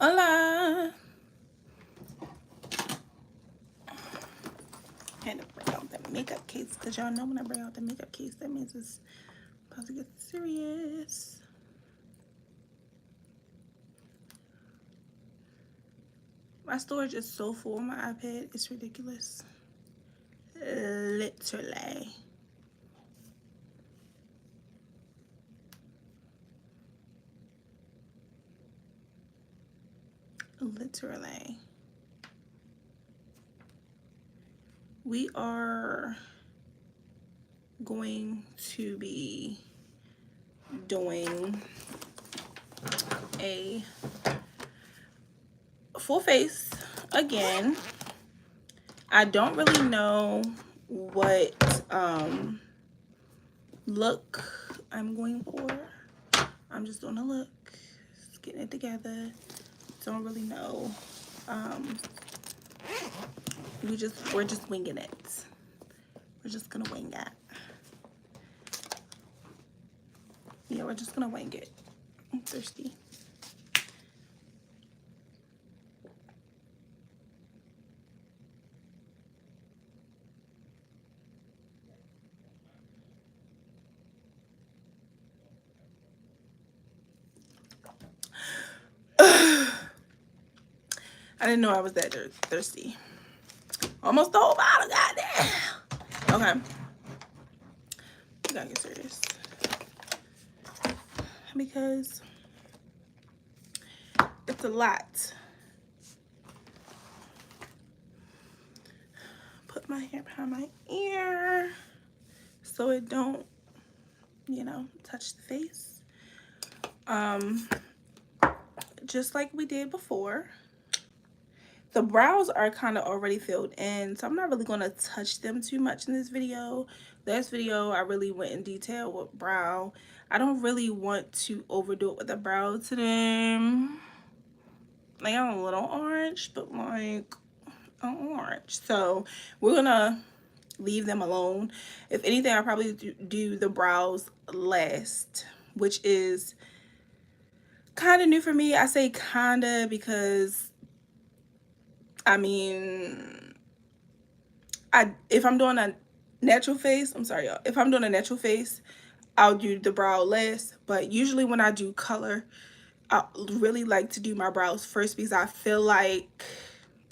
Hola. Had to bring out the makeup case because y'all know when I bring out the makeup case, that means it's about to get serious. My storage is so full on my iPad, it's ridiculous. Literally. Literally. We are going to be doing a full face again. I don't really know what look I'm going for. I'm just doing a look, just getting it together. Don't really know. We're just winging it. We're just gonna wing it. Yeah, we're just gonna wing it. I'm thirsty. I didn't know I was that thirsty. Almost the whole bottle, goddamn. Okay. We gotta get serious. Because it's a lot. Put my hair behind my ear so it don't, you know, touch the face. Just like we did before. The brows are kind of already filled in, so I'm not really going to touch them too much in this video. Last video, I really went in detail with brow. I don't really want to overdo it with the brow today. Like, I'm a little orange, but like, an orange. So, we're going to leave them alone. If anything, I'll probably do the brows last, which is kind of new for me. I say kind of because I mean, if I'm doing a natural face, I'm sorry, y'all. If I'm doing a natural face, I'll do the brow last. But usually when I do color, I really like to do my brows first because I feel like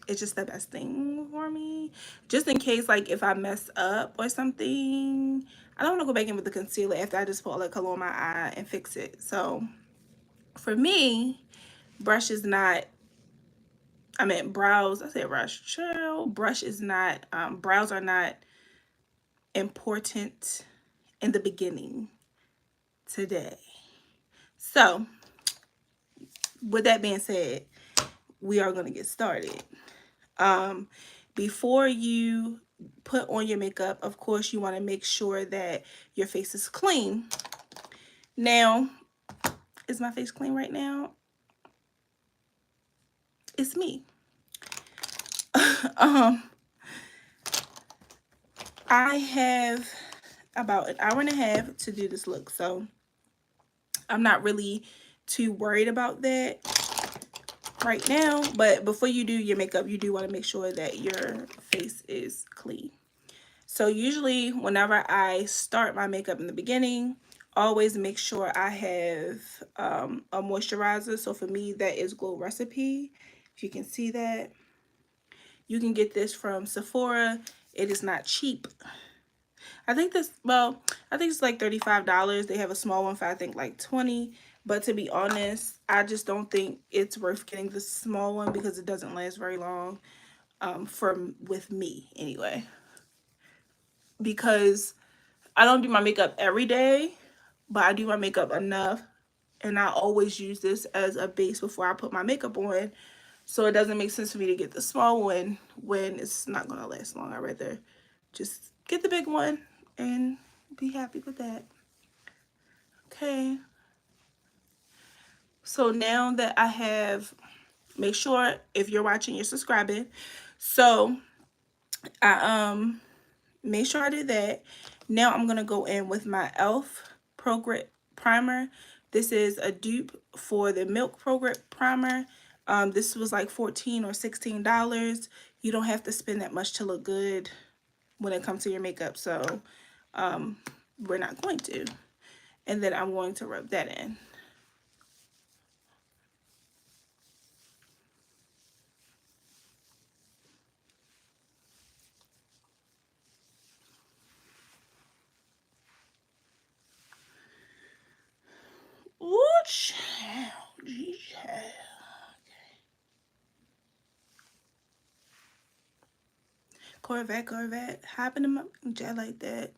it's just the best thing for me. Just in case, like, if I mess up or something, I don't want to go back in with the concealer after I just put all that color on my eye and fix it. So, for me, brush is not I meant brows. I said brush. Chill. Brush is not, brows are not important in the beginning today. So, with that being said, we are going to get started. Before you put on your makeup, of course, you want to make sure that your face is clean. Now, is my face clean right now? It's me. I have about an hour and a half to do this look, so I'm not really too worried about that right now. But before you do your makeup, you do want to make sure that your face is clean. So usually whenever I start my makeup in the beginning, always make sure I have a moisturizer. So for me, that is Glow Recipe. If you can see that, you can get this from Sephora. It is not cheap. I think it's like $35. They have a small one for I think like 20. But to be honest, I just don't think it's worth getting the small one because it doesn't last very long. With me anyway. Because I don't do my makeup every day, but I do my makeup enough, and I always use this as a base before I put my makeup on. So it doesn't make sense for me to get the small one when it's not gonna last long. I'd rather just get the big one and be happy with that. Okay. So now that I have, make sure if you're watching, you're subscribing. So I make sure I did that. Now I'm gonna go in with my e.l.f. Pro Grip Primer. This is a dupe for the Milk Pro Grip Primer. This was like $14 or $16. You don't have to spend that much to look good when it comes to your makeup, so we're not going to. And then I'm going to rub that in. Ooh, child. Child. Corvette, hopping them up, just like that.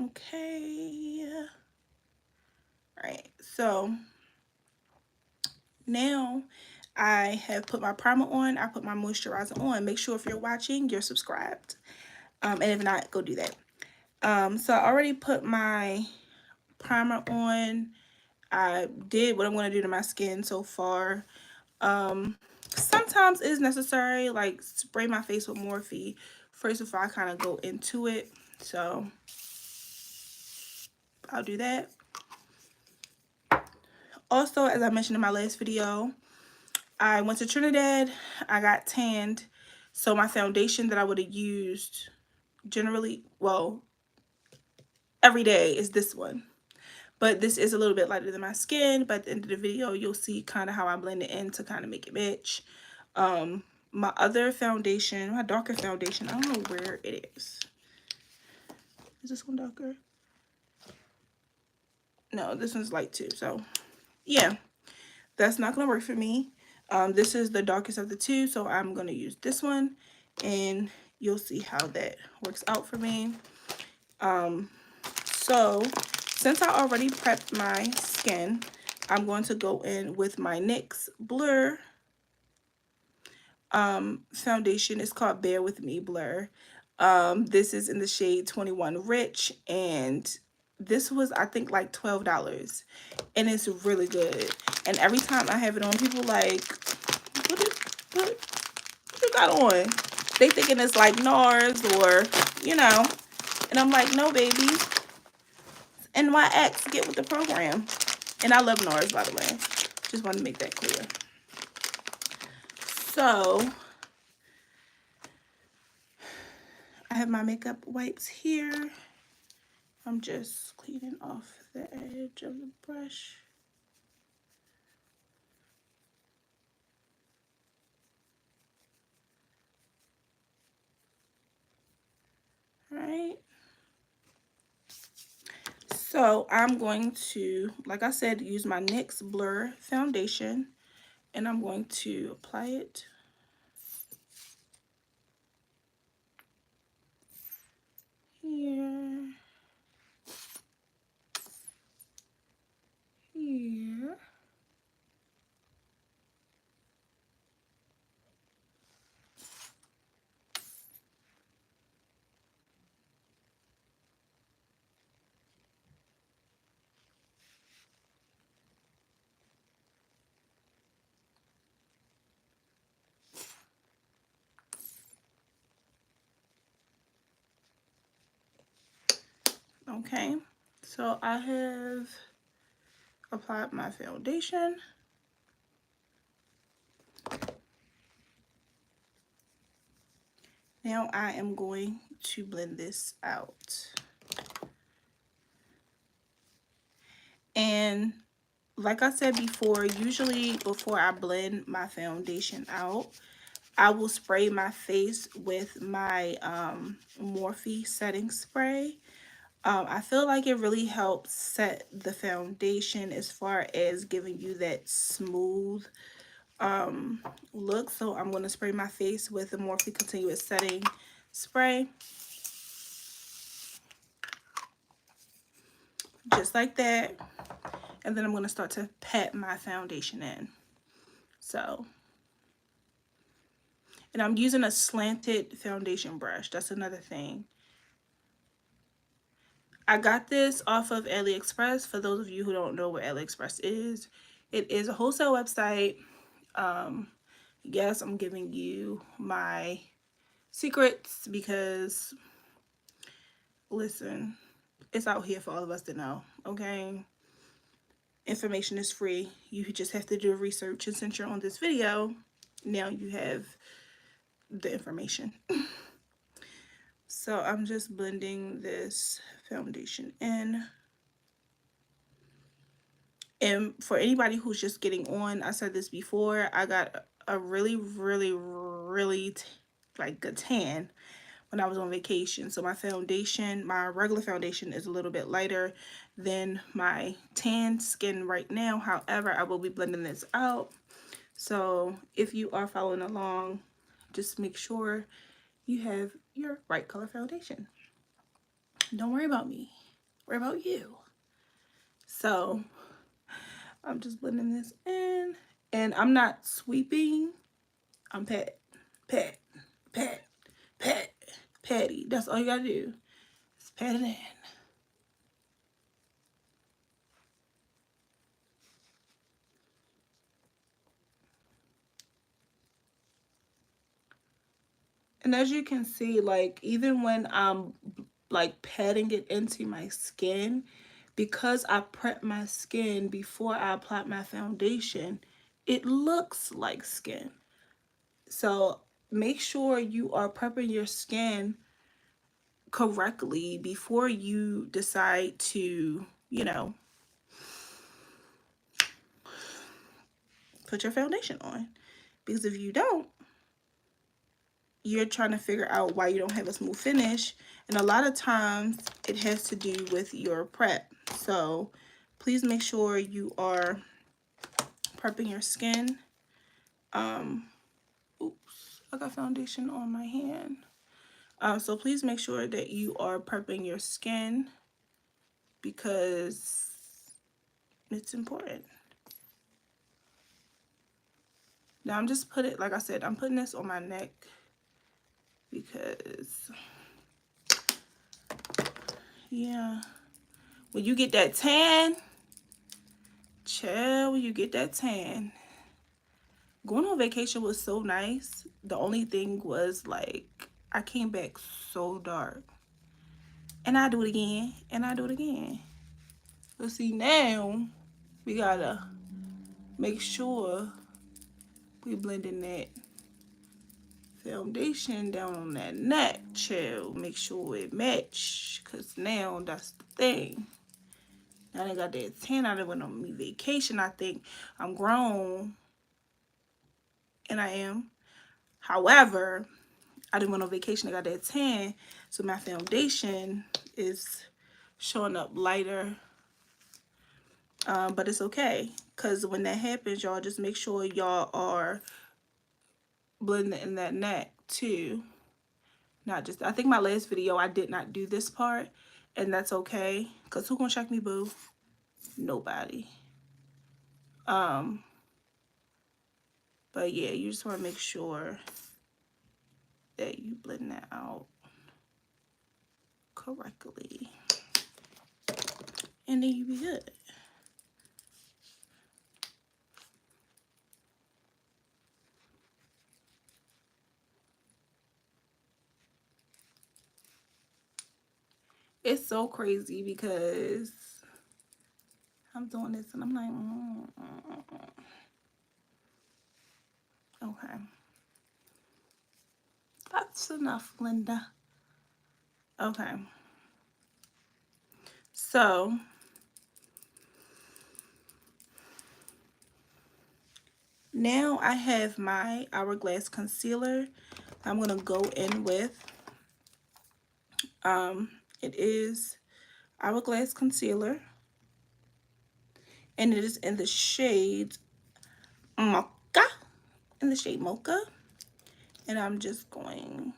Okay. Alright, so now I have put my primer on, I put my moisturizer on. Make sure if you're watching, you're subscribed. And if not, go do that. So I already put my primer on. I did what I'm going to do to my skin so far. Sometimes it is necessary, like spray my face with Morphe first before I kind of go into it. So I'll do that. Also, as I mentioned in my last video, I went to Trinidad. I got tanned. So my foundation that I would have used generally, well, every day is this one. But this is a little bit lighter than my skin. But at the end of the video, you'll see kind of how I blend it in to kind of make it match. My other foundation, my darker foundation, I don't know where it is. Is this one darker? No, this one's light too. So, yeah, that's not going to work for me. This is the darkest of the two, so I'm going to use this one. And you'll see how that works out for me. So, since I already prepped my skin, I'm going to go in with my NYX Blur foundation. It's called Bear With Me Blur. This is in the shade 21 Rich, and this was, I think, like $12, and it's really good. And every time I have it on, people like, what you got on? They thinking it's like NARS or, you know, and I'm like, no, baby, NYX, get with the program. And I love NARS, by the way. Just want to make that clear. So I have my makeup wipes here. I'm just cleaning off the edge of the brush. All right. So I'm going to, like I said, use my NYX Blur foundation, and I'm going to apply it here, here. Okay, so I have applied my foundation. Now I am going to blend this out. And like I said before, usually before I blend my foundation out, I will spray my face with my Morphe setting spray. I feel like it really helps set the foundation as far as giving you that smooth look. So I'm going to spray my face with the Morphe Continuous Setting Spray. Just like that. And then I'm going to start to pat my foundation in. So, and I'm using a slanted foundation brush. That's another thing. I got this off of AliExpress. For those of you who don't know what AliExpress is, it is a wholesale website. Yes, I'm giving you my secrets because, listen, It's out here for all of us to know, okay? Information is free. You just have to do research, and since you're on this video, now you have the information. So I'm just blending this foundation in. And for anybody who's just getting on, I said this before, I got a really like a tan when I was on vacation. So my foundation, my regular foundation, is a little bit lighter than my tan skin right now. However, I will be blending this out. So if you are following along, just make sure you have your right color foundation. Don't worry about me. Worry about you. So I'm just blending this in. And I'm not sweeping. I'm pat, pat, pat, pat, patty. That's all you gotta do. Just pat it in. And as you can see, like, even when I'm like patting it into my skin, because I prep my skin before I apply my foundation, it looks like skin. So make sure you are prepping your skin correctly before you decide to, you know, put your foundation on. Because if you don't, you're trying to figure out why you don't have a smooth finish, and a lot of times it has to do with your prep. So please make sure you are prepping your skin. Oops, I got foundation on my hand. So please make sure that you are prepping your skin because it's important. Now I'm just putting, like I said, I'm putting this on my neck because, yeah, when you get that tan, chill, when you get that tan. Going on vacation was so nice. The only thing was, like, I came back so dark. And I do it again, and I do it again. But see, now we gotta make sure we blending that foundation down on that neck, chill. Make sure it match, cause now that's the thing. Now I got that tan. I done went on me vacation. I think I'm grown, and I am. However, I didn't went on vacation. I got that tan, so my foundation is showing up lighter. But it's okay, because when that happens, y'all just make sure y'all are blending in that neck too. Not just, I think my last video I did not do this part, and that's okay, because who gonna check me, boo? Nobody. But yeah, you just want to make sure that you blend that out correctly, and then you be good. It's so crazy because I'm doing this and I'm like, okay, that's enough, Linda. Okay, so now I have my Hourglass concealer. I'm gonna go in with it is Hourglass concealer, and it is in the shade Mocha, and I'm just going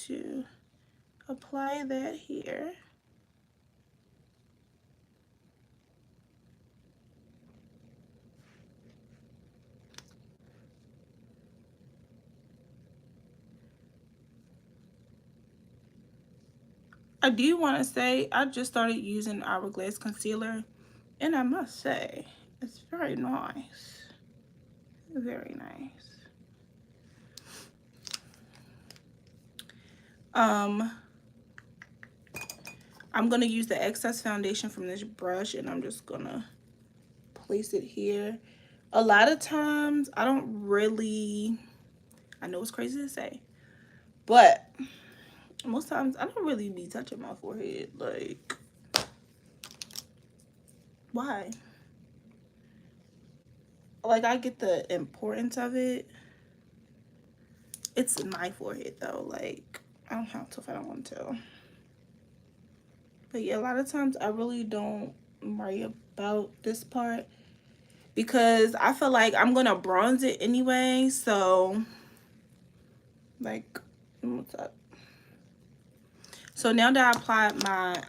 to apply that here. I do want to say I just started using Hourglass concealer, and I must say it's very nice. Very nice. I'm going to use the excess foundation from this brush, and I'm just going to place it here. A lot of times, I don't really, I know it's crazy to say, but most times I don't really be touching my forehead. Like, why? Like, I get the importance of it. It's my forehead though. Like, I don't have to if I don't want to. But yeah, a lot of times I really don't worry about this part because I feel like I'm gonna bronze it anyway. So, like, what's up? So now that I applied my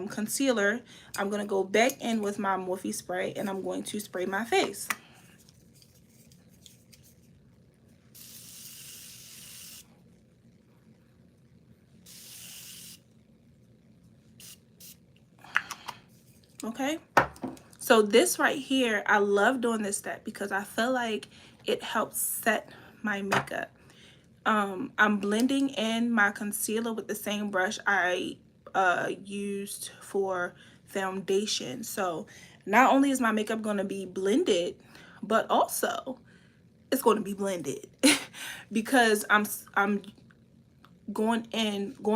concealer, I'm gonna go back in with my Morphe spray and I'm going to spray my face. Okay, so this right here, I love doing this step because I feel like it helps set my makeup. I'm blending in my concealer with the same brush I used for foundation. So not only is my makeup going to be blended, but also it's going to be blended because I'm going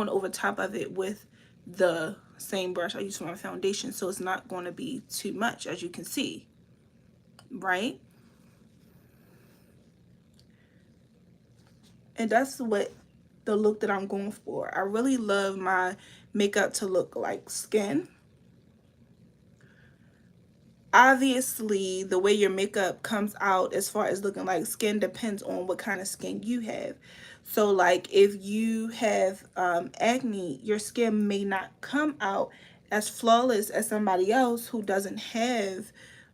over top of it with the same brush I use for my foundation, so it's not going to be too much, as you can see, right? And that's what the look that I'm going for. I really love my makeup to look like skin. Obviously, the way your makeup comes out as far as looking like skin depends on what kind of skin you have. So like if you have acne, your skin may not come out as flawless as somebody else who doesn't have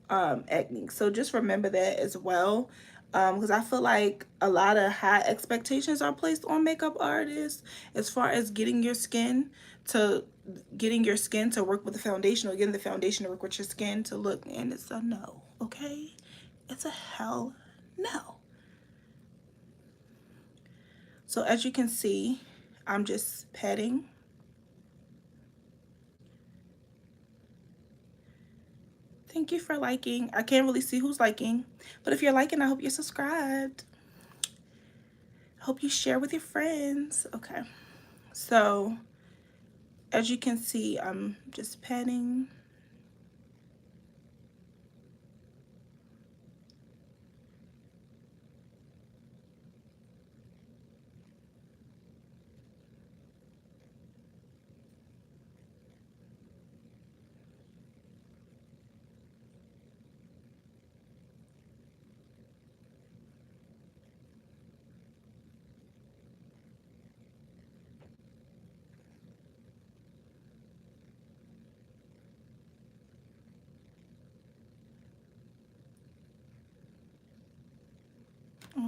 acne. So just remember that as well, because I feel like a lot of high expectations are placed on makeup artists as far as to getting your skin to work with the foundation, or getting the foundation to work with your skin to look, and it's a no. Okay, it's a hell no. So as you can see, I'm just patting. Thank you for liking. I can't really see who's liking, but if you're liking, I hope you're subscribed. I hope you share with your friends. Okay, so as you can see, I'm just patting.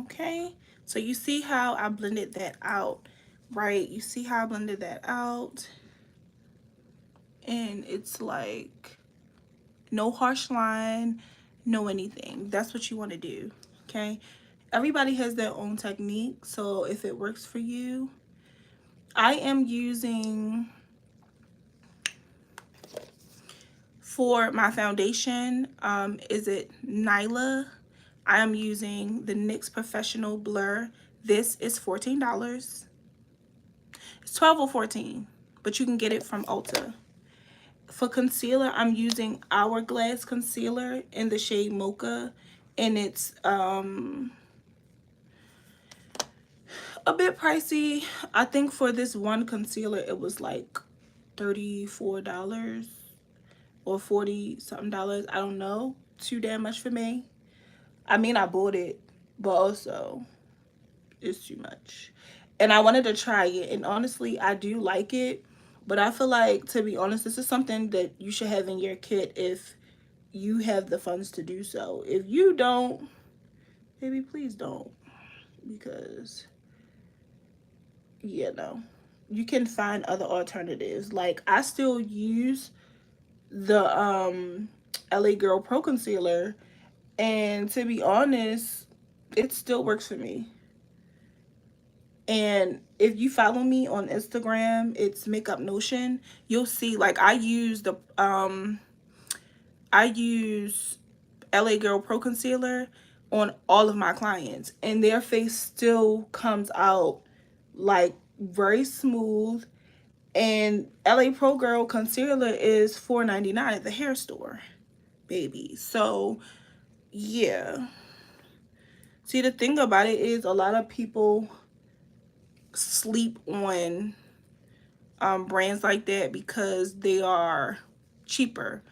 Okay, so you see how I blended that out, right? You see how I blended that out, and it's like no harsh line, no anything. That's what you want to do. Okay, everybody has their own technique, so if it works for you, I am using, for my foundation, is it Nyla? I am using the NYX Professional Blur. This is $14. It's 12 or 14, but you can get it from Ulta. For concealer, I'm using Hourglass Concealer in the shade Mocha, and it's a bit pricey. I think for this one concealer, it was like $34 or 40 something dollars. I don't know. Too damn much for me. I mean, I bought it, but also it's too much. And I wanted to try it, and honestly, I do like it, but I feel like, to be honest, this is something that you should have in your kit if you have the funds to do so. If you don't, maybe please don't, because yeah, no, you can find other alternatives. Like, I still use the LA Girl Pro Concealer, and to be honest, it still works for me. And if you follow me on Instagram, it's Makeup Notion. You'll see, like, I use LA Girl Pro Concealer on all of my clients, and their face still comes out like very smooth. And LA Pro Girl Concealer is $4.99 at the hair store, baby. So yeah. See, the thing about it is a lot of people sleep on brands like that because they are cheaper.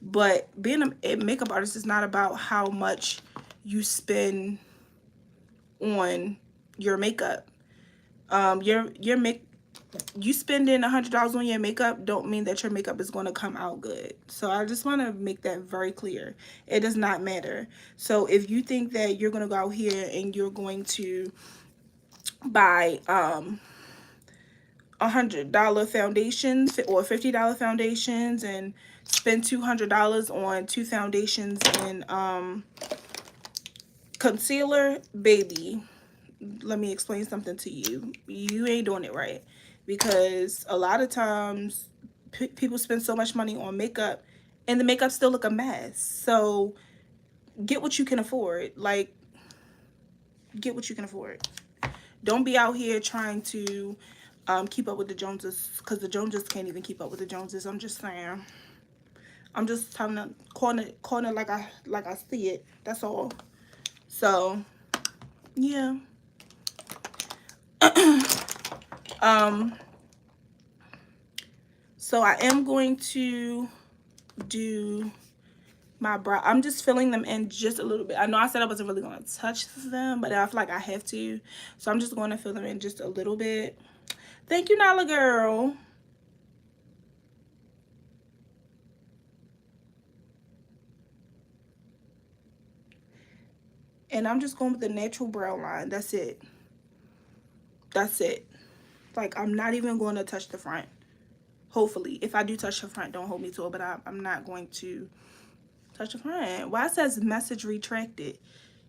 But being a makeup artist is not about how much you spend on your makeup. Your make you spending $100 on your makeup don't mean that your makeup is going to come out good. So I just want to make that very clear. It does not matter. So if you think that you're going to go out here and you're going to buy $100 foundations or $50 foundations and spend $200 on two foundations and concealer, baby, let me explain something to you. You ain't doing it right, because a lot of times people spend so much money on makeup and the makeup still look a mess. So get what you can afford. Like, get what you can afford. Don't be out here trying to keep up with the Joneses, because the Joneses can't even keep up with the Joneses. I'm just saying. I'm just telling to calling it like I see it. That's all. So yeah. So I am going to do my brow. I'm just filling them in just a little bit. I know I said I wasn't really going to touch them, but I feel like I have to. So I'm just going to fill them in just a little bit. Thank you, Nala girl. And I'm just going with the natural brow line. That's it. That's it. Like, I'm not even going to touch the front. Hopefully. If I do touch the front, don't hold me to it. But I'm not going to touch the front. Why it says message retracted?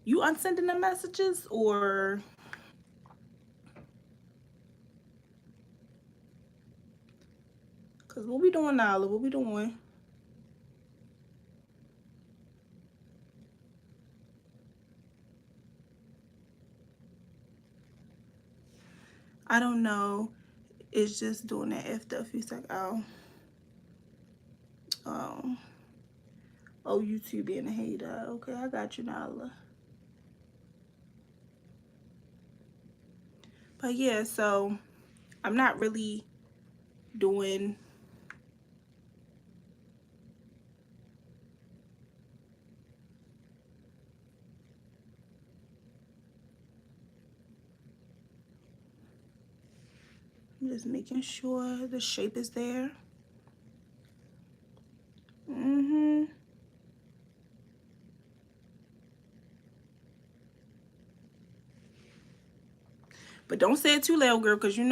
You unsending the messages or... Because what we doing, Nala? What we doing? I don't know. It's just doing that after a few seconds. Um, oh, YouTube being a hater. Okay, I got you, Nala. But yeah, so I'm not really doing... I'm just making sure the shape is there. But don't say it too loud, girl, because we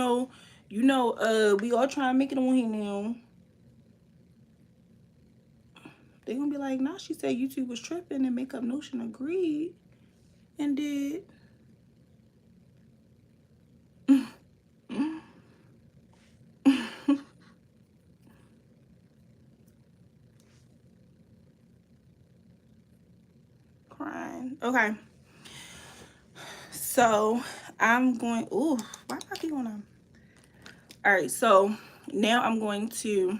all trying to make it on here now. They gonna be like, nah, she said YouTube was tripping and Makeup Notion agreed and did. Crying. Okay. So I'm going, ooh, why am I keep on? All right, so now I'm going to...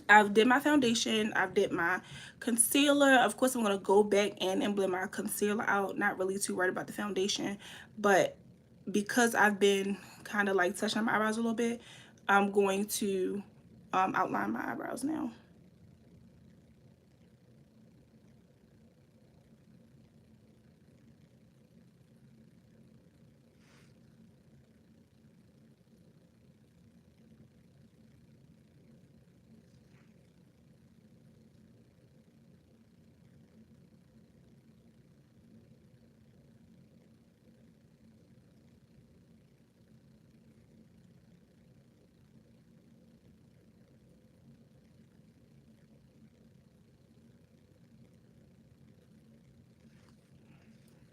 I've did my foundation, I've did my concealer. Of course, I'm going to go back in and blend my concealer out. Not really too worried about the foundation, but because I've been kind of like touching my eyebrows a little bit, I'm going to outline my eyebrows now.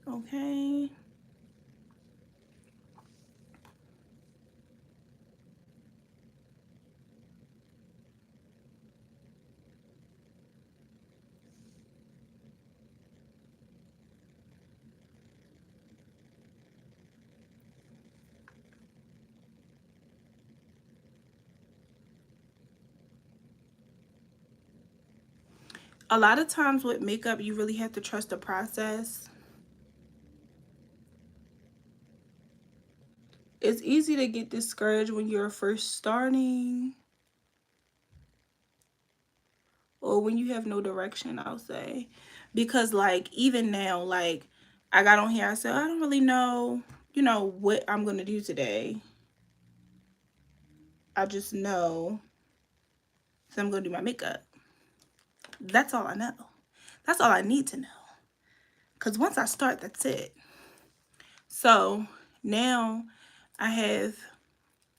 Okay. A lot of times with makeup, you really have to trust the process. It's easy to get discouraged when you're first starting, or when you have no direction, I'll say. Because like even now, like I got on here, I said I don't really know, what I'm gonna do today. I just know that I'm gonna do my makeup. That's all I know. That's all I need to know. Because once I start, that's it. So now I have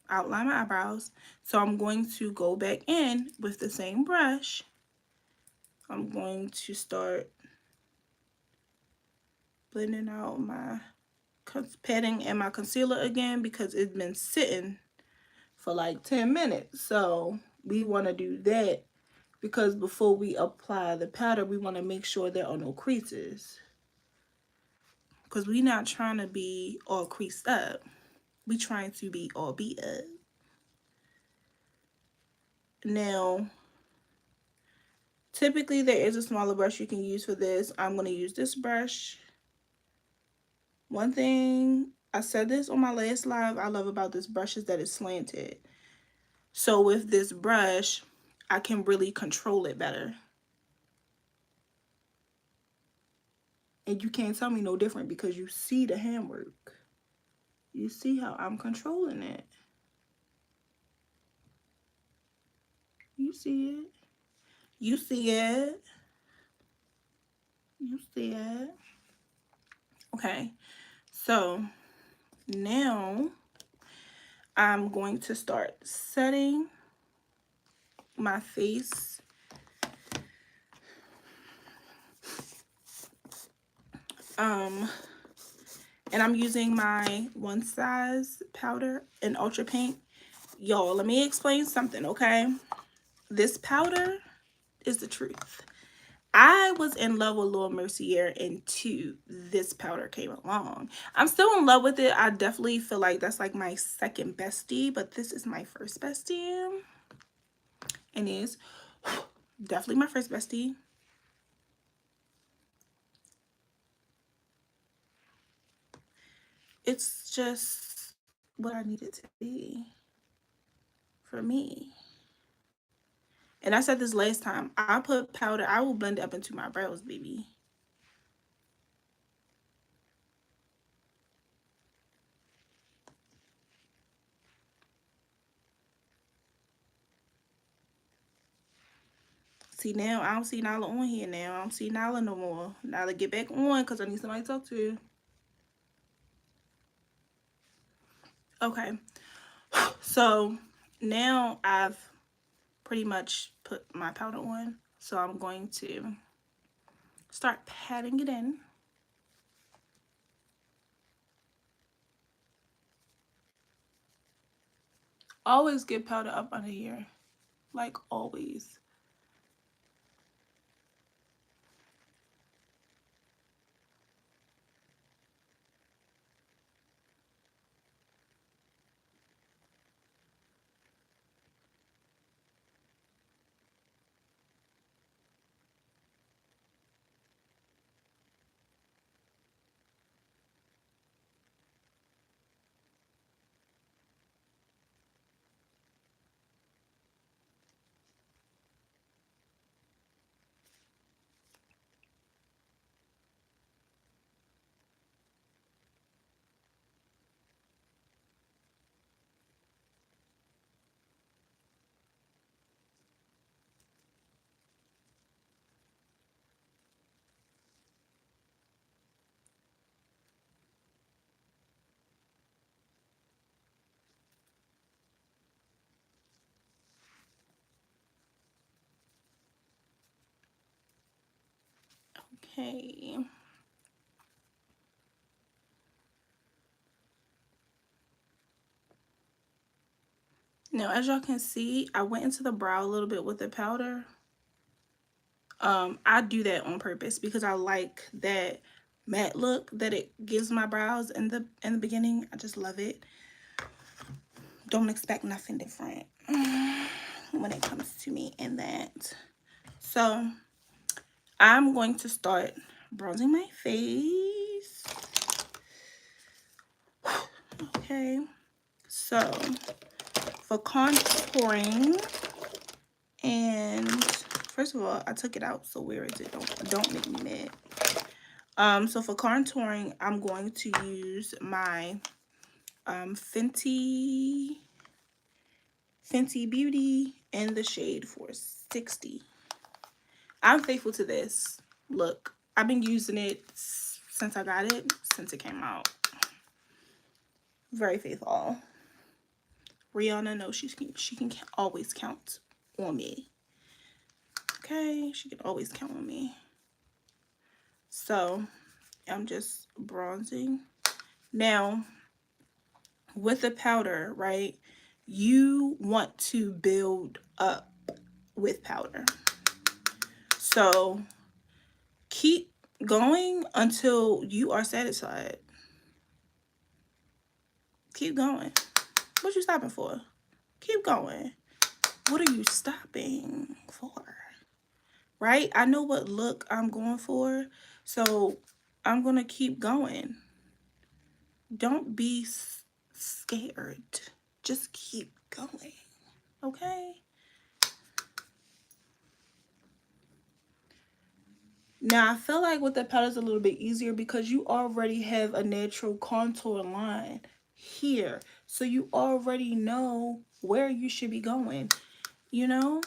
outlined my eyebrows. So I'm going to go back in with the same brush. I'm going to start blending out my padding and my concealer again because it's been sitting for like 10 minutes. So we want to do that because before we apply the powder, we want to make sure there are no creases. Because we're not trying to be all creased up. We're trying to be all beat up. Now, typically there is a smaller brush you can use for this. I'm going to use this brush. One thing, I said this on my last live, I love about this brush is that it's slanted. So with this brush, I can really control it better. And you can't tell me no different because you see the handwork. You see how I'm controlling it. You see it. You see it. You see it. Okay. So now I'm going to start setting my face. And I'm using my One Size powder in Ultra Pink. Y'all, let me explain something, okay? This powder is the truth. I was in love with Laura Mercier until this powder came along. I'm still in love with it. I definitely feel like that's like my second bestie, but this is my first bestie. And is definitely my first bestie. It's just what I need it to be for me. And I said this last time, I put powder, I will blend it up into my brows, baby. See, now I don't see Nala on here now. I don't see Nala no more. Nala, get back on because I need somebody to talk to. Okay. So now I've pretty much put my powder on. So I'm going to start patting it in. Always get powder up under here. Like always. Okay. Now, as y'all can see, I went into the brow a little bit with the powder. I do that on purpose because I like that matte look that it gives my brows in the beginning. I just love it. Don't expect nothing different when it comes to me in that. So I'm going to start bronzing my face. Okay, so for contouring, and first of all, I took it out, so where is it? Don't make me mad. So for contouring, I'm going to use my Fenty Beauty in the shade 460. I'm faithful to this look. I've been using it since I got it, since it came out. Very faithful. Rihanna knows she can always count on me. Okay, she can always count on me. So I'm just bronzing. Now, with the powder, right, you want to build up with powder. So keep going until you are satisfied. Keep going. What you stopping for? Keep going. What are you stopping for? Right? I know what look I'm going for, so I'm going to keep going. Don't be scared. Just keep going. Okay? Now, I feel like with the powder is a little bit easier because you already have a natural contour line here. So you already know where you should be going, you know?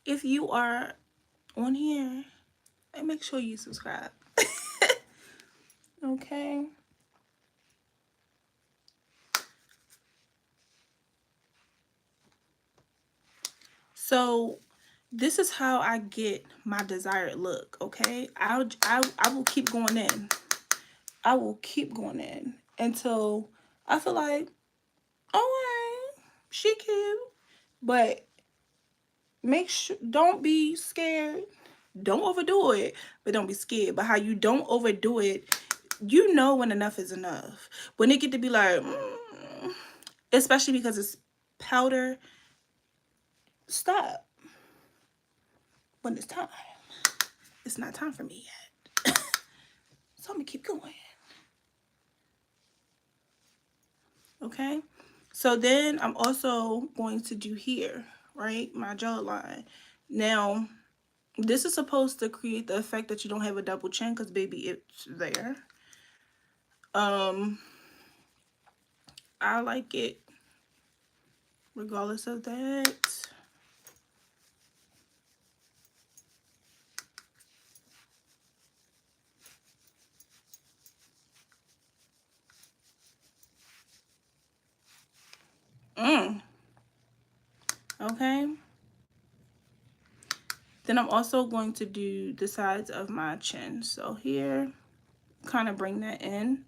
If you are on here, make sure you subscribe. Okay? So this is how I get my desired look, okay? I will keep going in. I will keep going in until I feel like, oh, she cute. But make sure, don't be scared. Don't overdo it, but don't be scared. But how you don't overdo it, you know when enough is enough. When it get to be like, especially because it's powder, stop. When it's time. It's not time for me yet. So I'm gonna keep going. Okay? So then I'm also going to do here, right? My jawline. Now, this is supposed to create the effect that you don't have a double chin because baby, it's there. I like it regardless of that. Okay. Then I'm also going to do the sides of my chin. So here, kind of bring that in.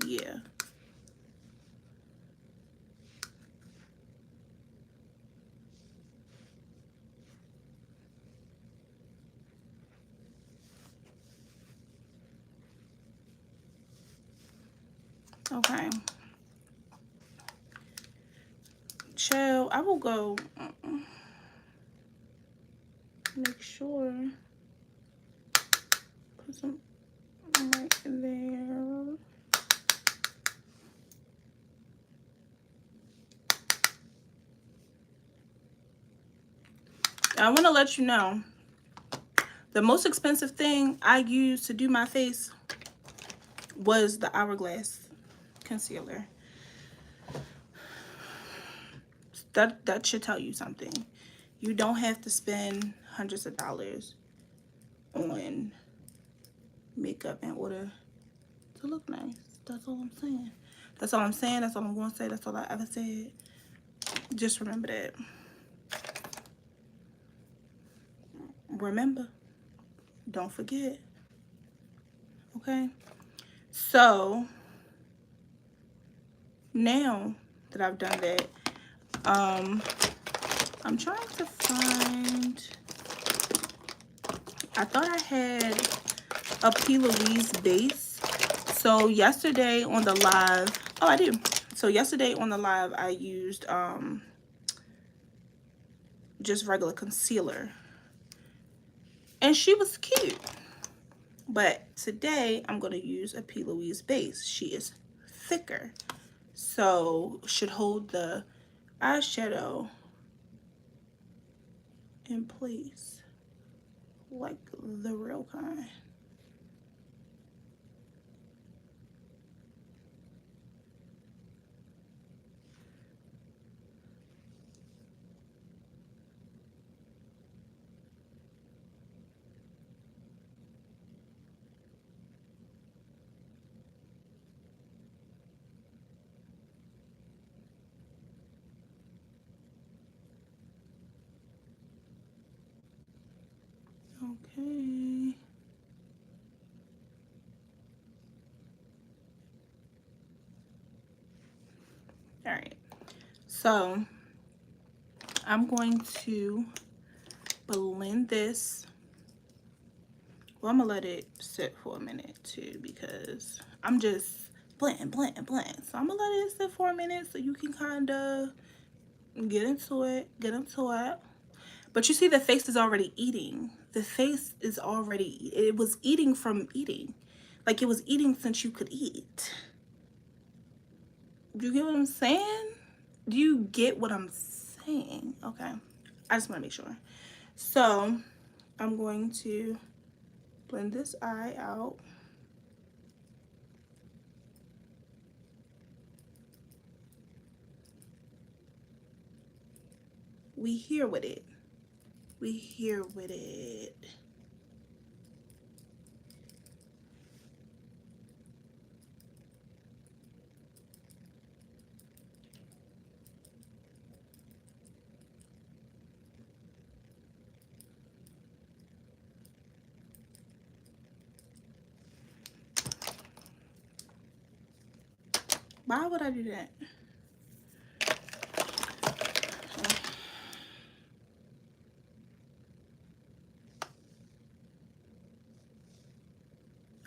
Yeah. Okay. Chill. I will go. Make sure. Put some right there. I want to let you know the most expensive thing I used to do my face was the Hourglass concealer. That should tell you something. You don't have to spend hundreds of dollars on makeup in order to look nice. That's all I'm saying. That's all I'm saying. That's all I'm going to say. That's all I ever said. Just remember that. Remember. Don't forget. Okay? So, now that I've done that, I'm trying to find... I thought I had a P. Louise base. So yesterday on the live, oh, I do. So yesterday on the live, I used just regular concealer, and she was cute. But today I'm going to use a P. Louise base. She is thicker, so should hold the eyeshadow in place like the real kind. Okay. All right. So I'm going to blend this. Well, I'm gonna let it sit for a minute too, because I'm just blend. So I'm gonna let it sit for a minute so you can kind of get into it. But you see, the face is already eating. The face is already, it was eating from eating. Like it was eating since you could eat. Do you get what I'm saying? Do you get what I'm saying? Okay. I just want to make sure. So I'm going to blend this eye out. We here with it. We here with it. Why would I do that?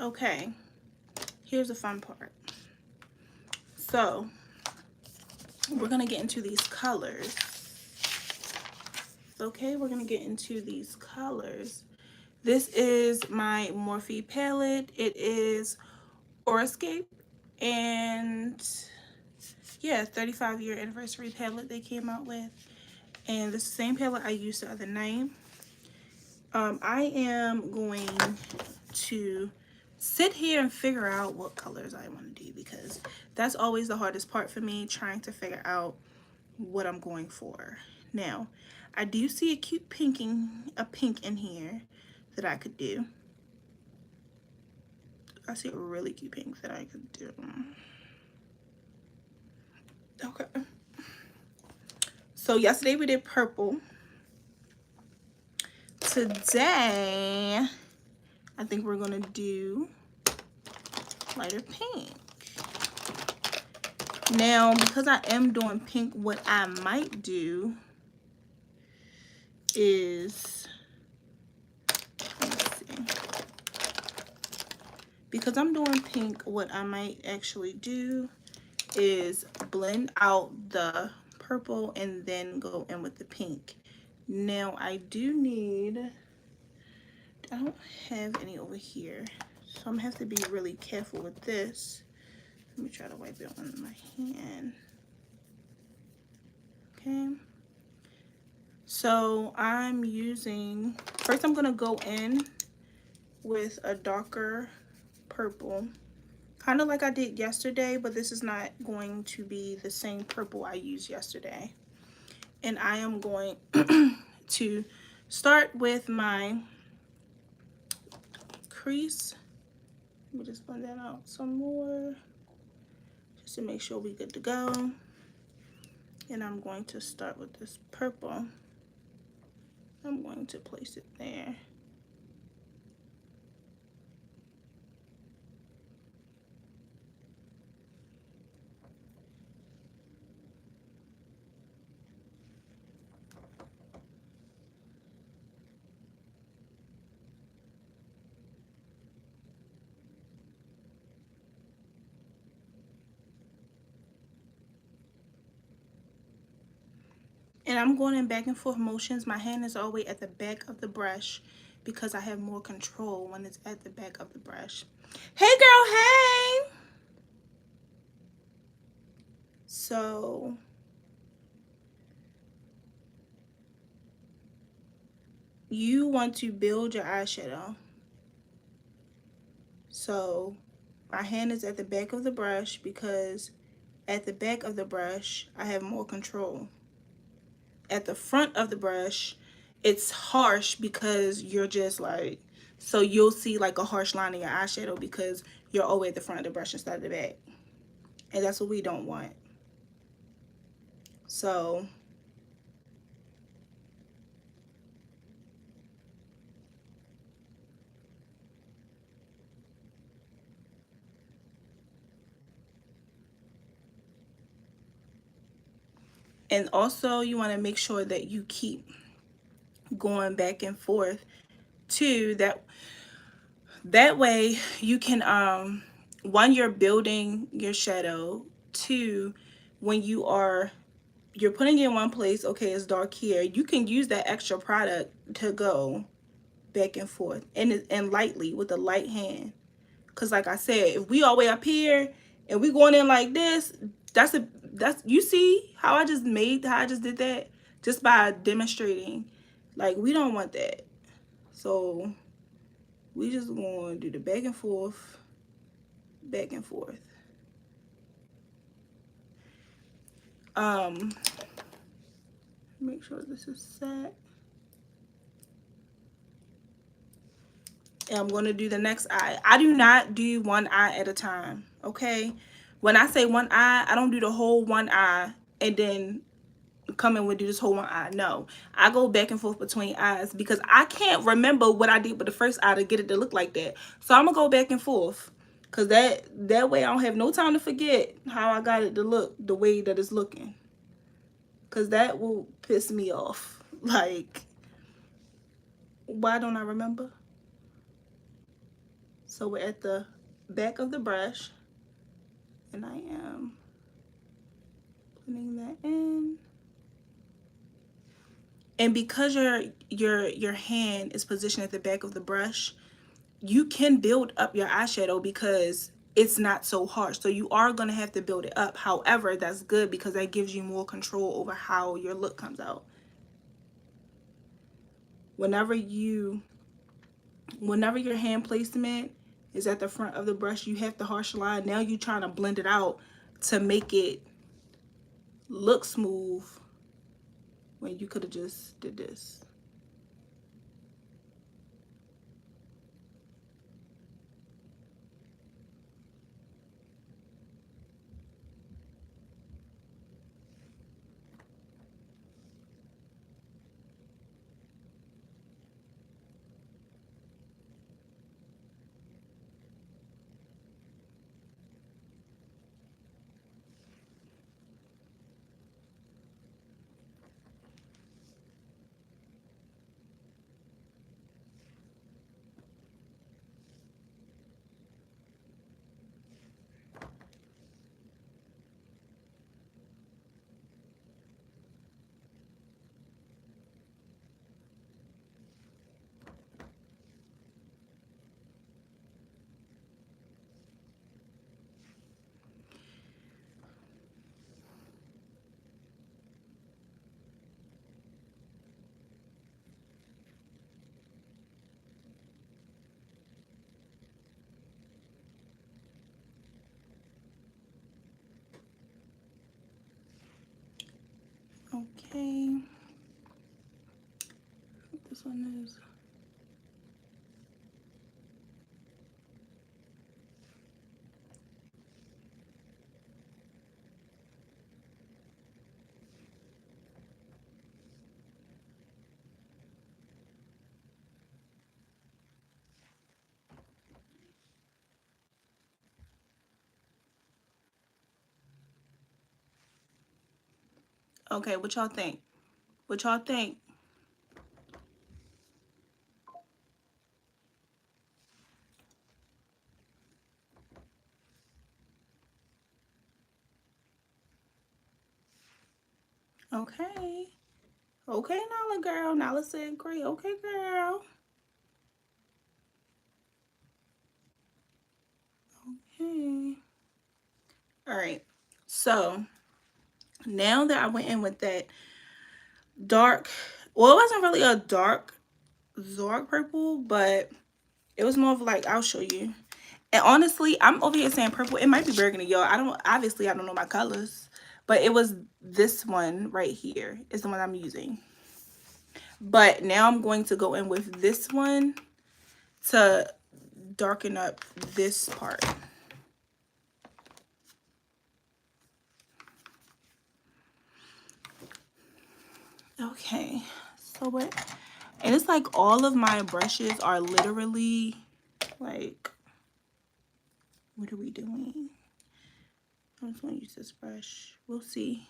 Okay, here's the fun part. So we're gonna get into these colors. Okay, we're gonna get into these colors. This is my Morphe palette. It is Horoscape, and yeah, 35-year anniversary palette they came out with. And this same palette I used the other night. I am going to sit here and figure out what colors I want to do, because that's always the hardest part for me, trying to figure out what I'm going for. Now, I do see a cute pink in here that I could do. I see a really cute pink that I could do. Okay. So yesterday we did purple. Today, I think we're gonna do lighter pink. Now, because I am doing pink, what I might do is, let's see. Because I'm doing pink, what I might actually do is blend out the purple and then go in with the pink. Now, I do need, I don't have any over here, so I'm gonna have to be really careful with this. Let me try to wipe it on my hand. Okay. So I'm using, first I'm gonna go in with a darker purple, kind of like I did yesterday, but this is not going to be the same purple I used yesterday. And I am going to start with my crease. Let me just blend that out some more. just to make sure we good to go. And I'm going to start with this purple. I'm going to place it there. And I'm going in back and forth motions. My hand is always at the back of the brush because I have more control when it's at the back of the brush. Hey girl, hey! So you want to build your eyeshadow. So my hand is at the back of the brush because at the back of the brush I have more control. At the front of the brush it's harsh because you're just like, so you'll see like a harsh line in your eyeshadow because you're always at the front of the brush instead of the back, and that's what we don't want. So and also you want to make sure that you keep going back and forth too, that way you can one, you're building your shadow. Two, when you're putting it in one place, okay, it's dark here, you can use that extra product to go back and forth and lightly with a light hand. Because like I said, if we all the way up here and we going in like this, that's you see how I just did that just by demonstrating. Like, we don't want that. So we just going to do the back and forth, back and forth. Make sure this is set. And I'm going to do the next eye. I do not do one eye at a time, okay? When I say one eye, I don't do the whole one eye and then come in and do this whole one eye. No, I go back and forth between eyes because I can't remember what I did with the first eye to get it to look like that. So I'm going to go back and forth because that way I don't have no time to forget how I got it to look the way that it's looking. Because that will piss me off. Like, why don't I remember? So we're at the back of the brush, and I am putting that in. And because your hand is positioned at the back of the brush, you can build up your eyeshadow because it's not so harsh. So you are going to have to build it up. However, that's good because that gives you more control over how your look comes out. Whenever your hand placement is at the front of the brush, you have the harsh line. Now you're trying to blend it out to make it look smooth when you could have just did this. Okay. This one is. Okay, what y'all think? What y'all think? Okay. Okay, Nala girl. Nala said great. Okay, girl. Okay. All right. So now that I went in with that dark, well, it wasn't really a dark purple, but it was more of like, I'll show you. And honestly, I'm over here saying purple. It might be burgundy, y'all. I don't know my colors, but it was this one right here is the one I'm using. But now I'm going to go in with this one to darken up this part. Okay, so what? And it's like all of my brushes are literally like, what are we doing? I'm just gonna use this brush. We'll see.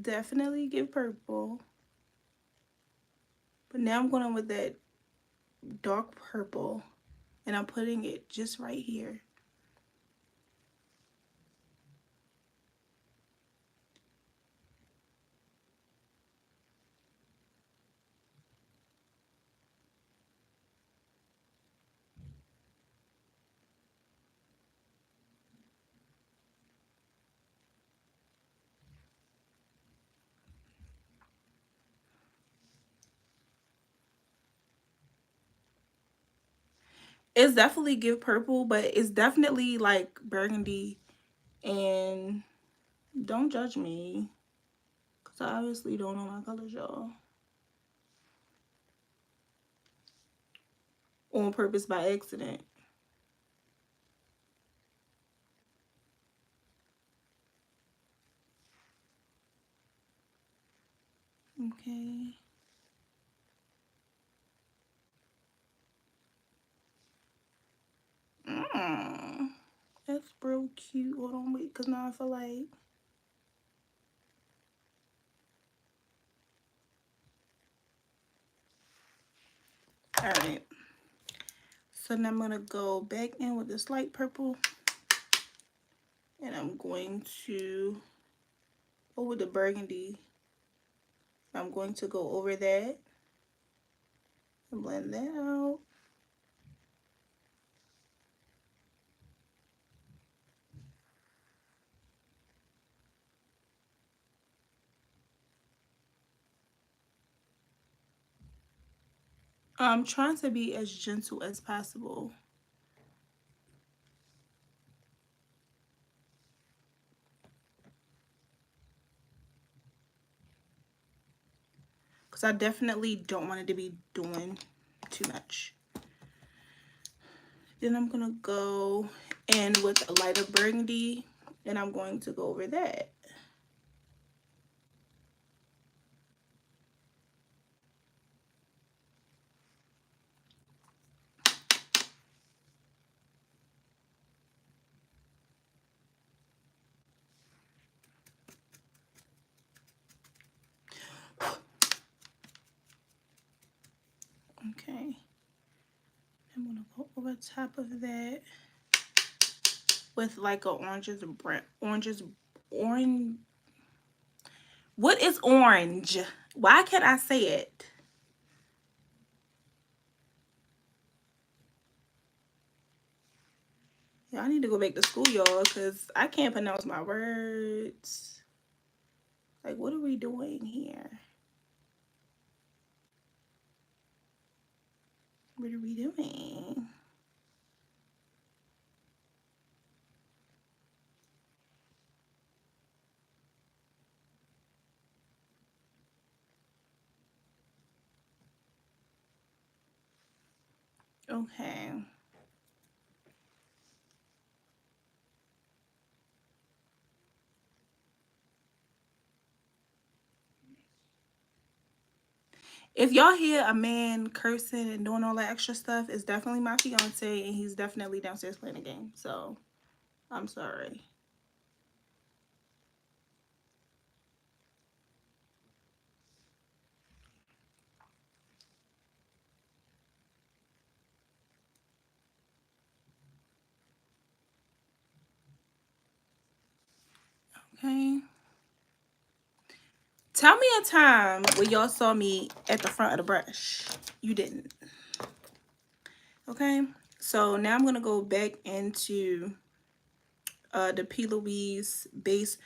Definitely give purple. But now I'm going with that dark purple and I'm putting it just right here. It's definitely give purple, but it's definitely like burgundy. And don't judge me, because I obviously don't know my colors, y'all. On purpose by accident. Okay. That's real cute. Hold on, wait, because now I feel like... Alright. So now I'm going to go back in with this light purple. And I'm going to go with the burgundy. I'm going to go over that and blend that out. I'm trying to be as gentle as possible. Because I definitely don't want it to be doing too much. Then I'm going to go in with a lighter burgundy. And I'm going to go over that. Okay. I'm going to go over top of that with like a orange. What is orange? Why can't I say it? Yeah, I need to go back to school, y'all, because I can't pronounce my words. Like, what are we doing here? What are we doing? Okay. If y'all hear a man cursing and doing all that extra stuff, it's definitely my fiance, and he's definitely downstairs playing a game. So, I'm sorry. Okay. Tell me a time where y'all saw me at the front of the brush. You didn't. Okay. So now I'm going to go back into the P. Louise base.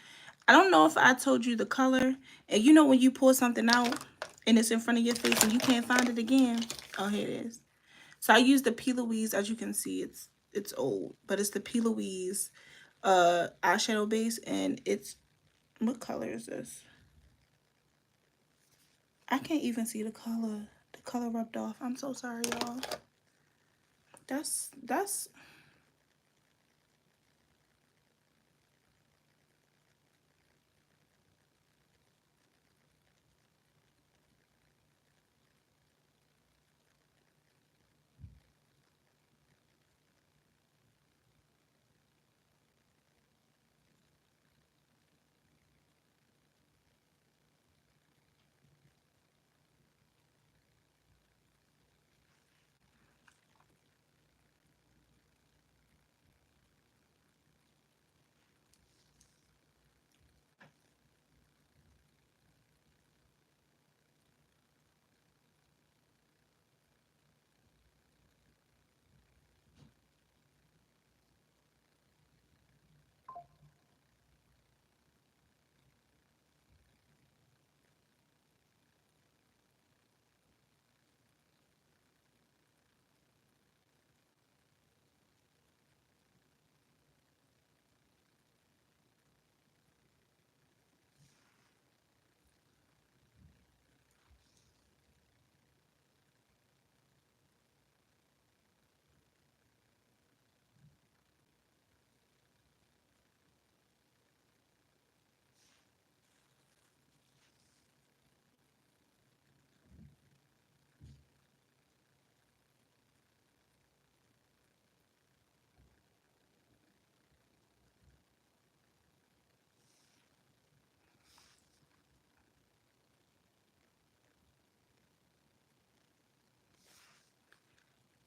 I don't know if I told you the color. And you know when you pull something out and it's in front of your face and you can't find it again? Oh, here it is. So I use the P. Louise. As you can see, it's old. But it's the P. Louise eyeshadow base. And it's... What color is this? I can't even see the color. The color rubbed off. I'm so sorry, y'all. That's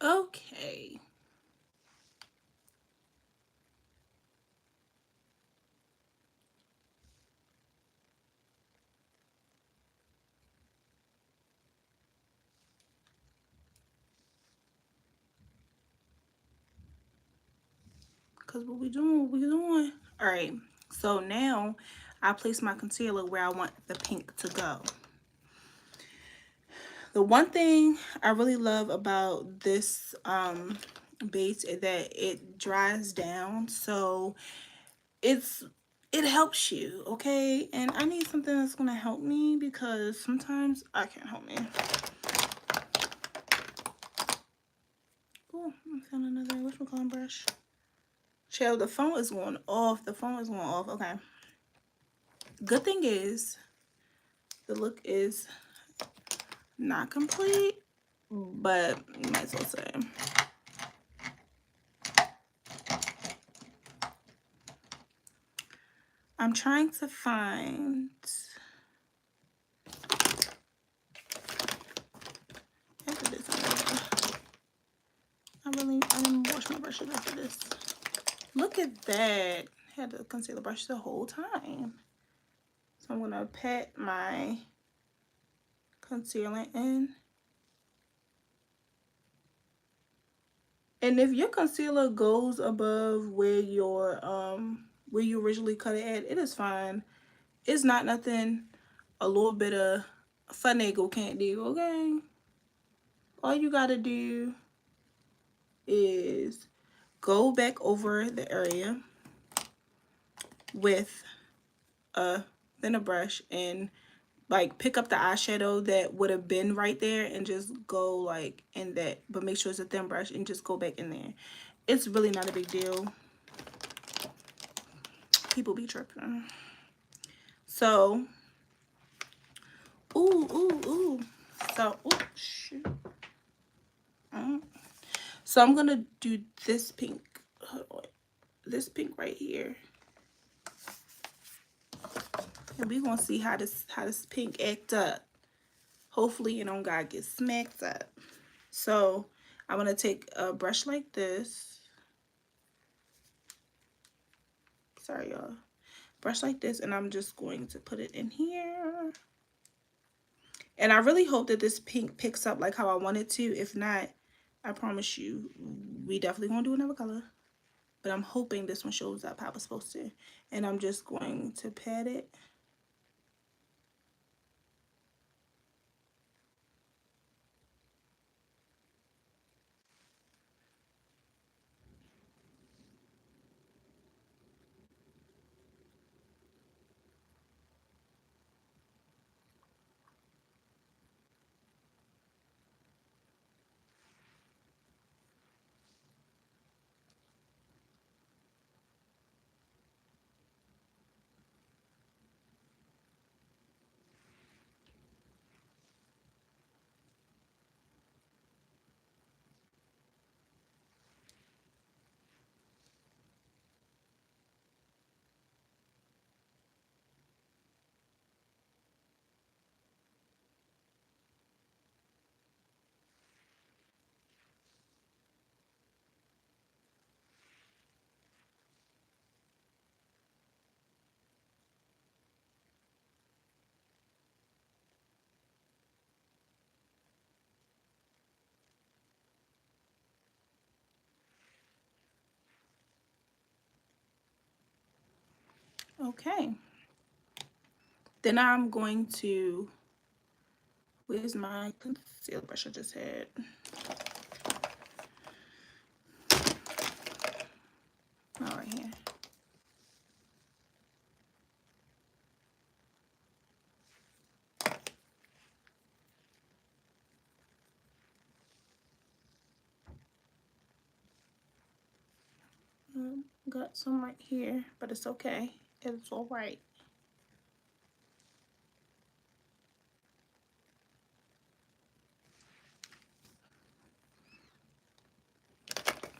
okay. Cause what we doing? What we doing? All right. So now I place my concealer where I want the pink to go. The one thing I really love about this base is that it dries down, so it helps you, okay? And I need something that's gonna help me because sometimes I can't help me. Oh, I found another whatchamacallit brush. Chill, the phone is going off. The phone is going off. Okay. Good thing is the look is not complete, but you might as well say. I'm trying to find... After this, I didn't wash my brushes after this. Look at that. I had the concealer brush the whole time. So I'm gonna pat my concealer in. And if your concealer goes above where you originally cut it at, it is fine. It's not nothing a little bit of finagle can't do, okay? All you gotta do is go back over the area with a thinner brush and like pick up the eyeshadow that would have been right there and just go like in that, but make sure it's a thin brush and just go back in there. It's really not a big deal. People be tripping. So, ooh. So, oh, shoot. So I'm gonna do this pink. Hold on. This pink right here. And we're gonna see how this pink act up. Hopefully you don't gotta get smacked up. So I'm gonna take a brush like this. Sorry y'all. Brush like this, and I'm just going to put it in here. And I really hope that this pink picks up like how I want it to. If not, I promise you, we definitely gonna do another color. But I'm hoping this one shows up how it's supposed to. And I'm just going to pat it. Okay. Then I'm going to, where's my concealer brush I just had? Oh, right here. Got some right here, but it's okay. It's all right.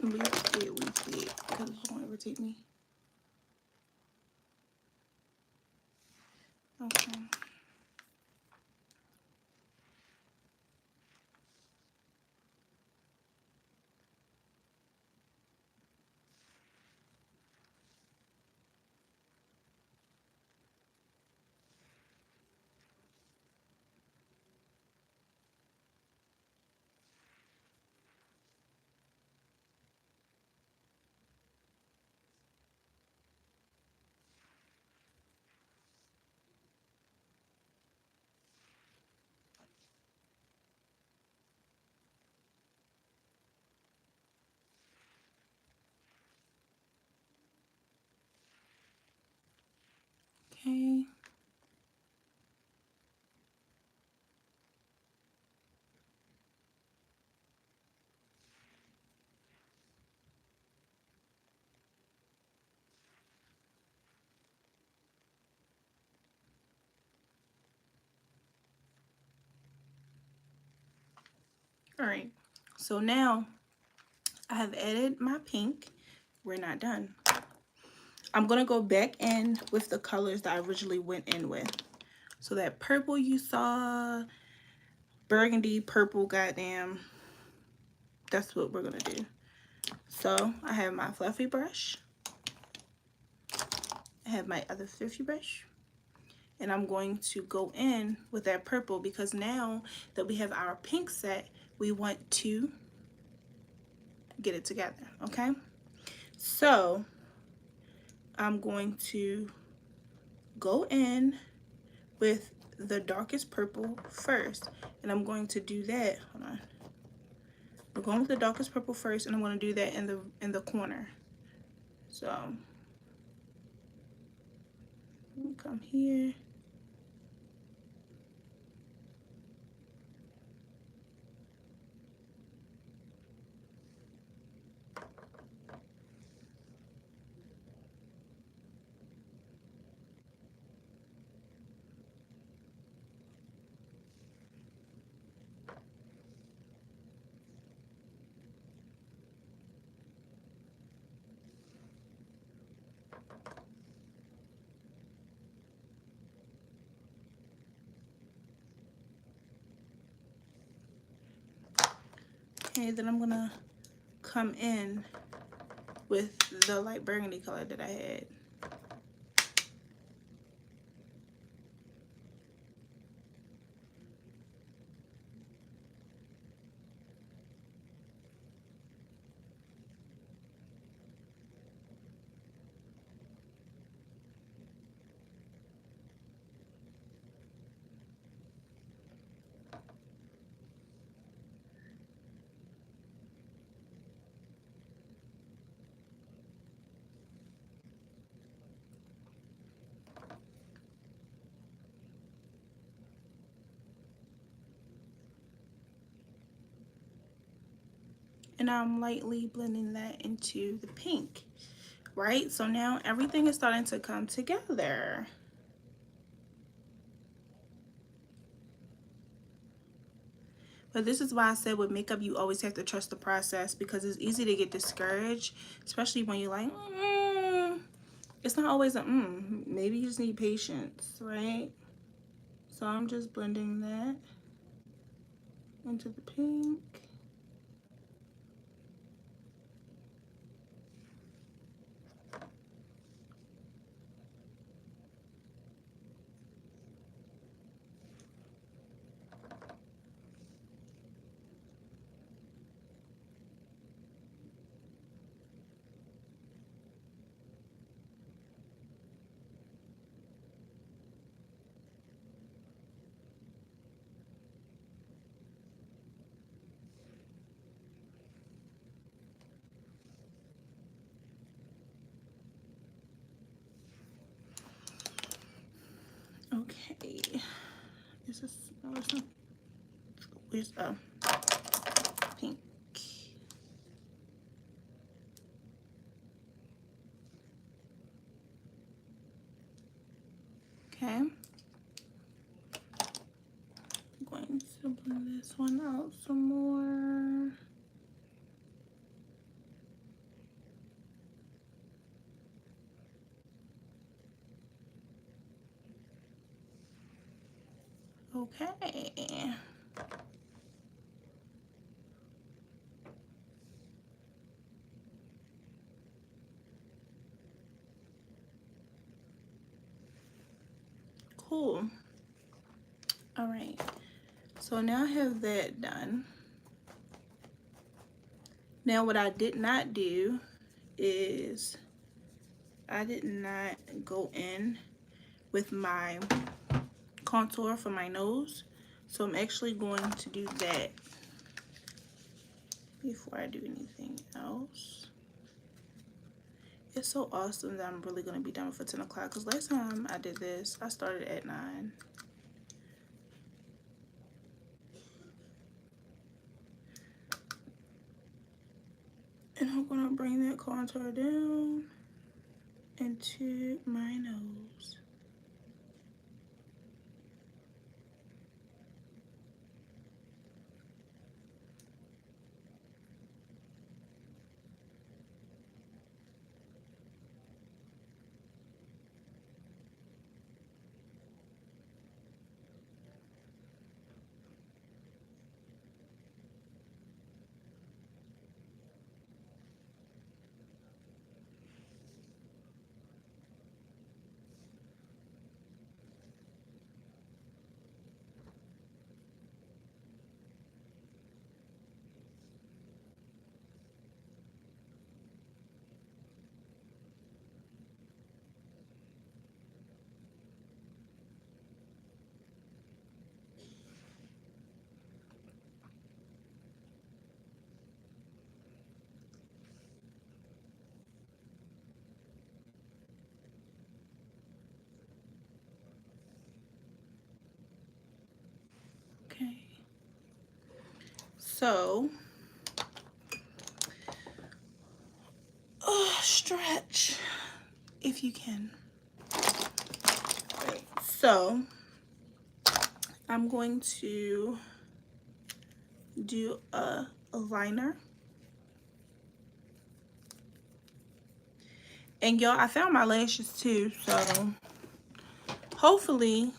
Leave it, because it won't irritate me. Okay. Okay. All right. So now I have added my pink. We're not done. I'm going to go back in with the colors that I originally went in with. So that purple you saw, burgundy, purple, goddamn, that's what we're going to do. So I have my fluffy brush. I have my other fluffy brush. And I'm going to go in with that purple because now that we have our pink set, we want to get it together, okay? So I'm going to go in with the darkest purple first, and I'm going to do that. Hold on. We're going with the darkest purple first, and I'm going to do that in the corner. So come here. Okay, then I'm gonna come in with the light burgundy color that I had. And I'm lightly blending that into the pink, right? So now everything is starting to come together. But this is why I said with makeup, you always have to trust the process, because it's easy to get discouraged, especially when you're like, it's not always a maybe you just need patience, right? So I'm just blending that into the pink. Okay, is this, where's pink? Okay, I'm going to blend this one out some more. Okay. Cool. All right. So now I have that done. Now what I did not do is I did not go in with my contour for my nose. So I'm actually going to do that before I do anything else. It's so awesome that I'm really going to be done for 10 o'clock, because last time I did this, I started at 9. And I'm going to bring that contour down into my nose. Okay. So, stretch if you can. Right. So, I'm going to do a liner. And y'all, I found my lashes too, so hopefully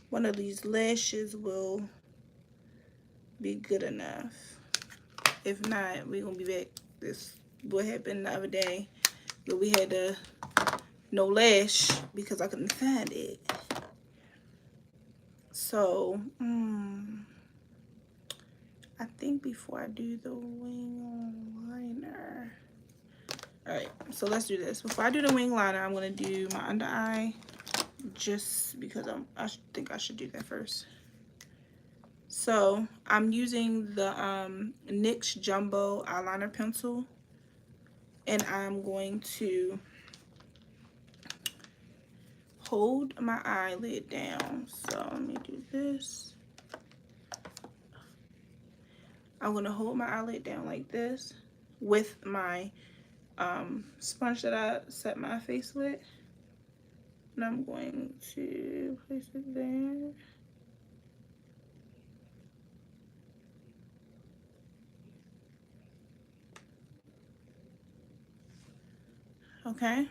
one of these lashes will be good enough. If not, we're gonna be back. This what happened the other day, but we had to no lash because I couldn't find it. So I think before I do the wing liner, all right, so let's do this. Before I do the wing liner, I'm gonna do my under eye, just because I think I should do that first. So I'm using the NYX Jumbo eyeliner pencil, and I'm going to hold my eyelid down. So let me do this. I'm going to hold my eyelid down like this with my sponge that I set my face with. And I'm going to place it there. Okay.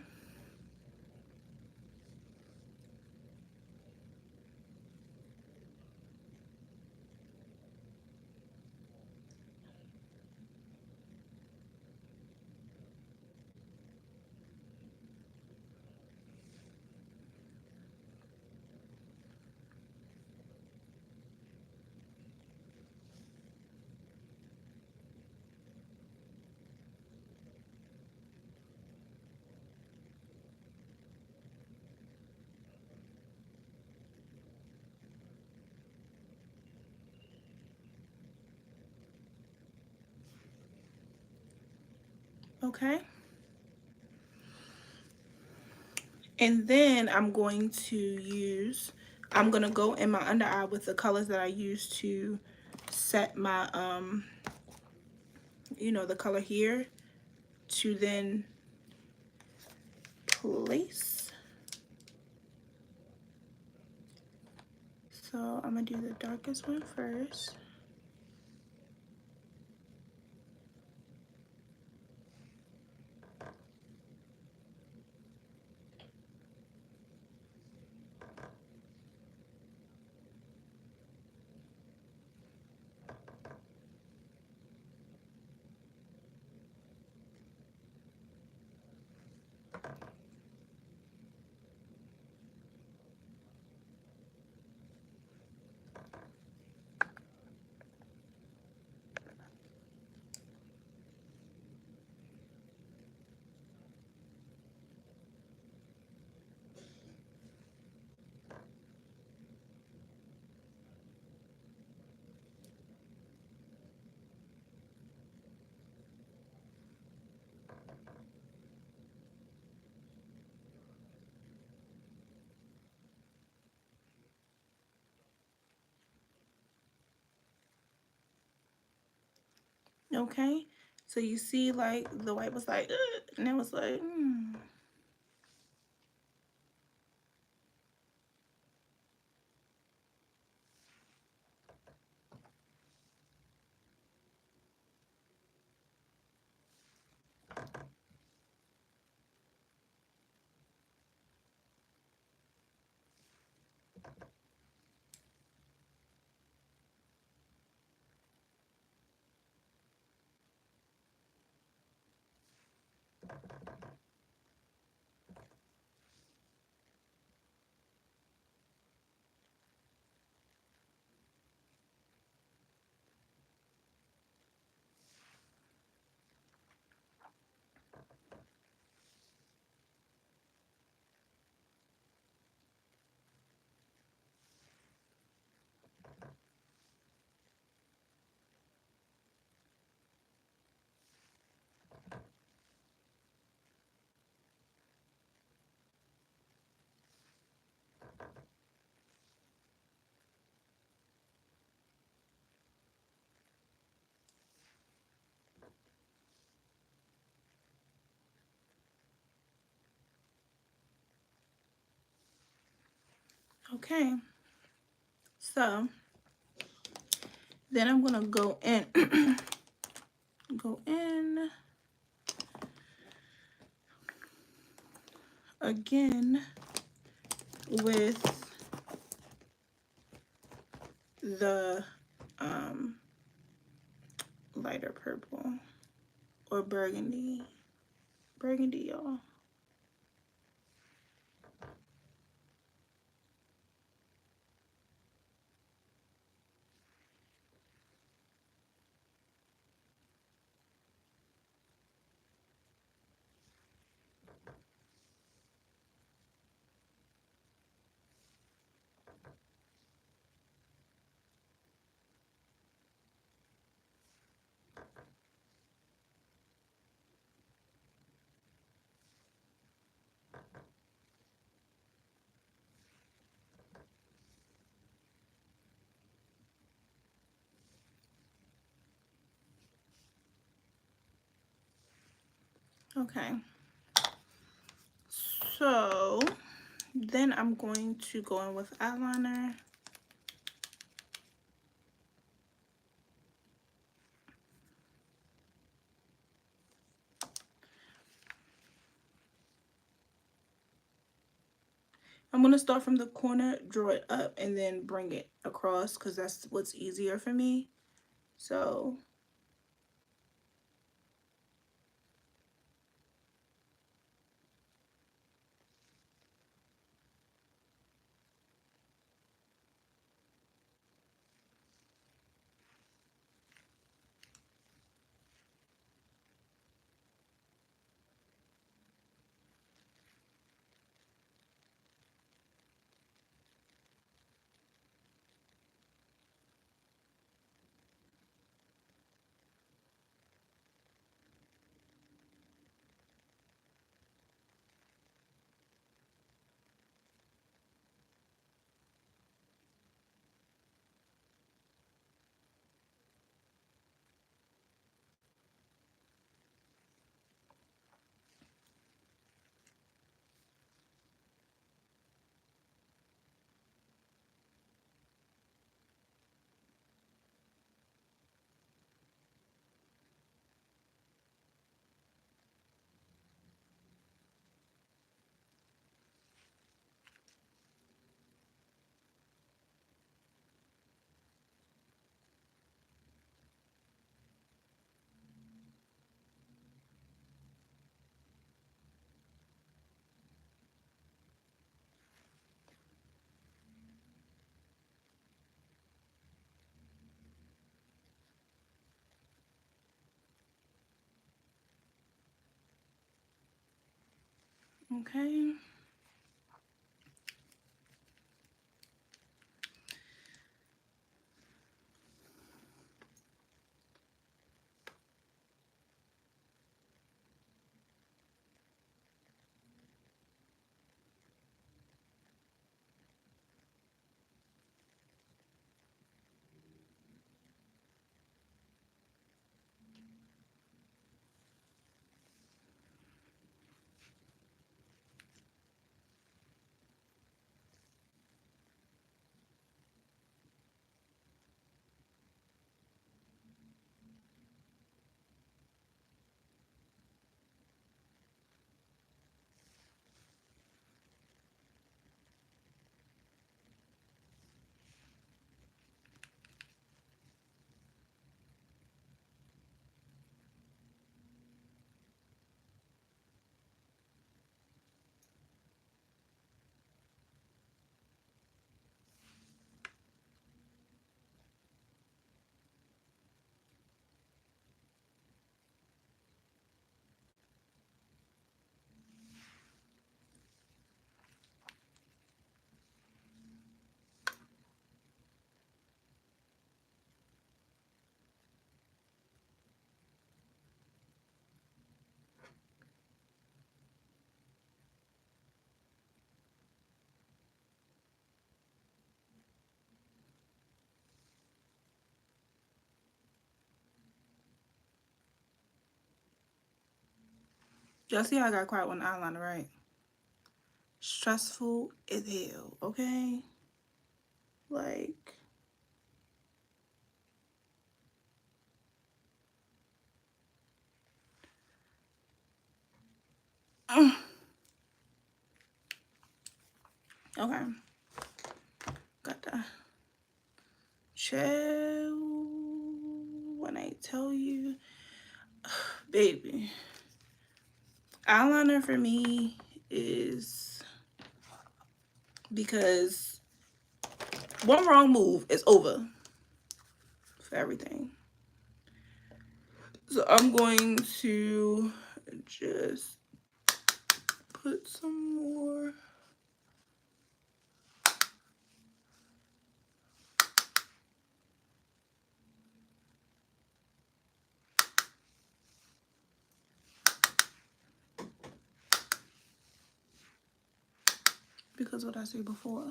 Okay. And then I'm going to go in my under eye with the colors that I use to set my, you know, the color here, to then place. So I'm gonna do the darkest one first. Okay, so you see, like, the white was like, and it was like, okay. So then I'm gonna go in, go in again with the lighter purple or burgundy. Burgundy, y'all. Okay, so then I'm going to go in with eyeliner. I'm going to start from the corner, draw it up, and then bring it across because that's what's easier for me. So okay. Y'all see how I got quiet on the eyeliner, right? Stressful as hell, okay? Like, okay. Got that. Chill 118. tell you, baby, eyeliner for me is, because one wrong move is over for everything. So I'm going to just put some more. Because what I said before,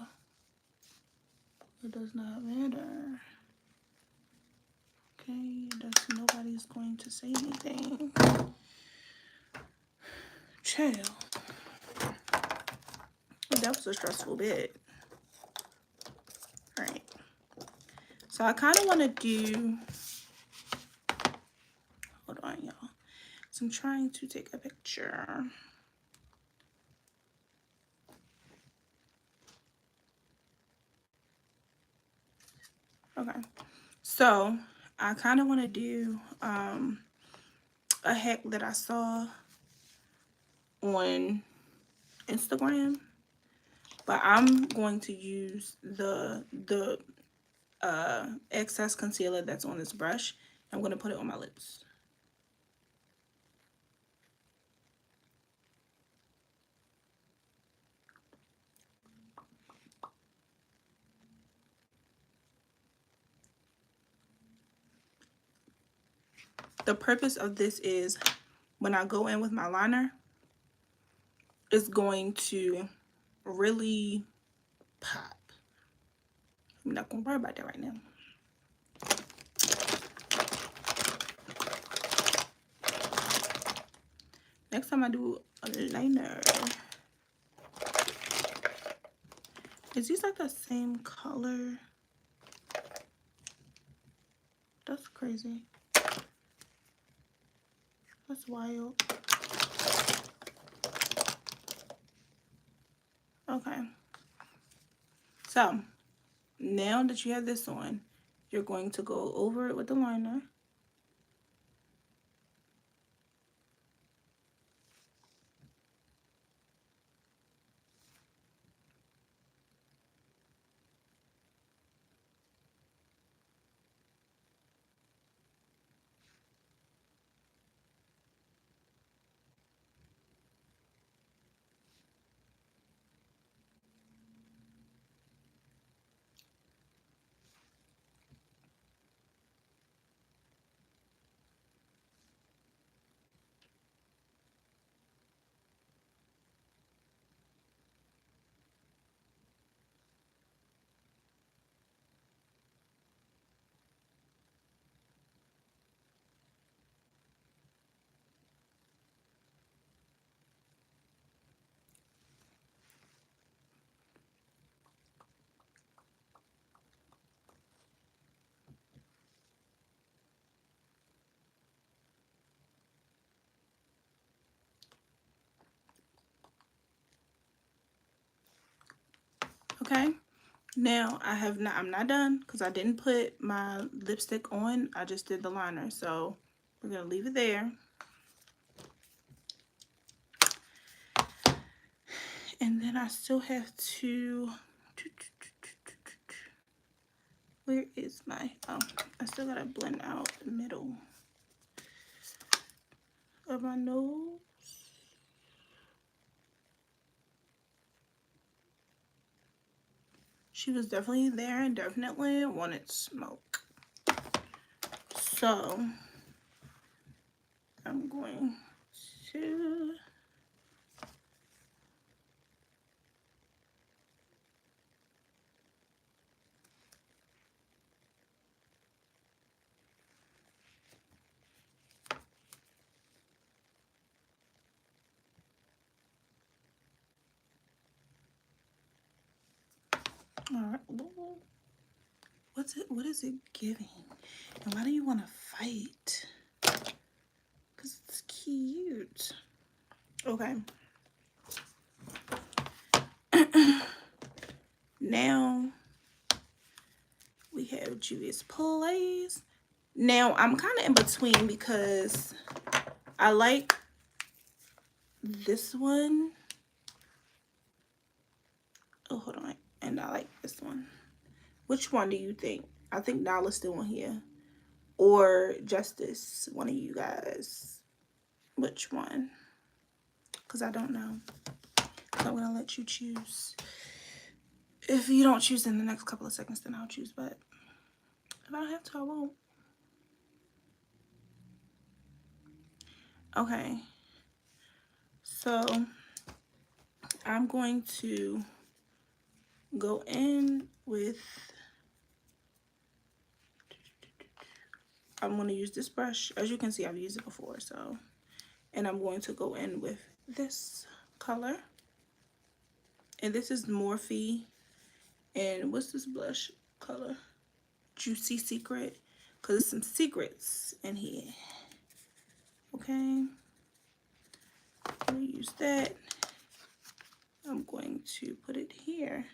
it does not matter. Okay, nobody's going to say anything. Chill. That was a stressful bit. All right. So I kind of want to do, hold on, y'all. So I'm trying to take a picture. Okay. So I kind of want to do a hack that I saw on Instagram, but I'm going to use the excess concealer that's on this brush. I'm going to put it on my lips. The purpose of this is when I go in with my liner, it's going to really pop. I'm not going to worry about that right now. Next time I do a liner, is these like the same color? That's crazy. That's wild. Okay. So now that you have this on, you're going to go over it with the liner. Okay. Now I'm not done because I didn't put my lipstick on. I just did the liner. So we're going to leave it there. And then I still have to, where is my, oh, I still got to blend out the middle of my nose. She was definitely there and definitely wanted smoke. So I'm going to, all right. What is it giving? And why do you want to fight? Because it's cute. Okay. Now we have Juvia's Place. Now I'm kind of in between because I like this one. Oh, hold on. And I like this one. Which one do you think? I think Nala's still on here. Or Justice, one of you guys. Which one? Because I don't know. So I'm going to let you choose. If you don't choose in the next couple of seconds, then I'll choose. But if I don't have to, I won't. Okay. So I'm going to go in with, I'm going to use this brush. As you can see, I've used it before. So, and I'm going to go in with this color. And this is Morphe. And what's this blush color? Juicy Secret. Because there's some secrets in here. Okay. I'm going to use that. I'm going to put it here.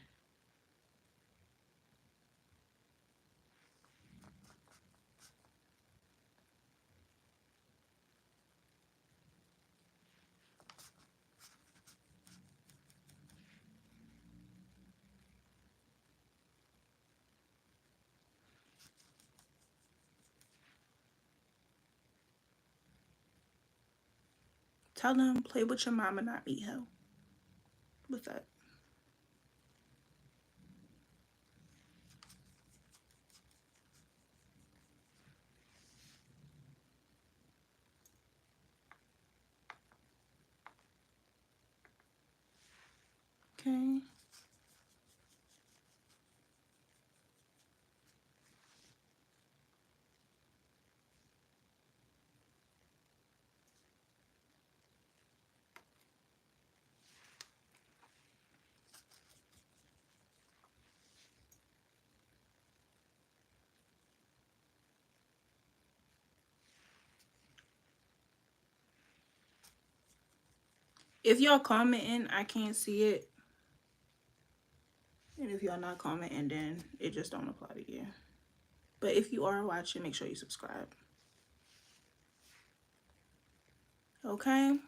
Tell them, play with your mama, not me, ho. What's that? Okay. If y'all commenting, I can't see it. And if y'all not commenting, then it just don't apply to you. But if you are watching, make sure you subscribe. Okay?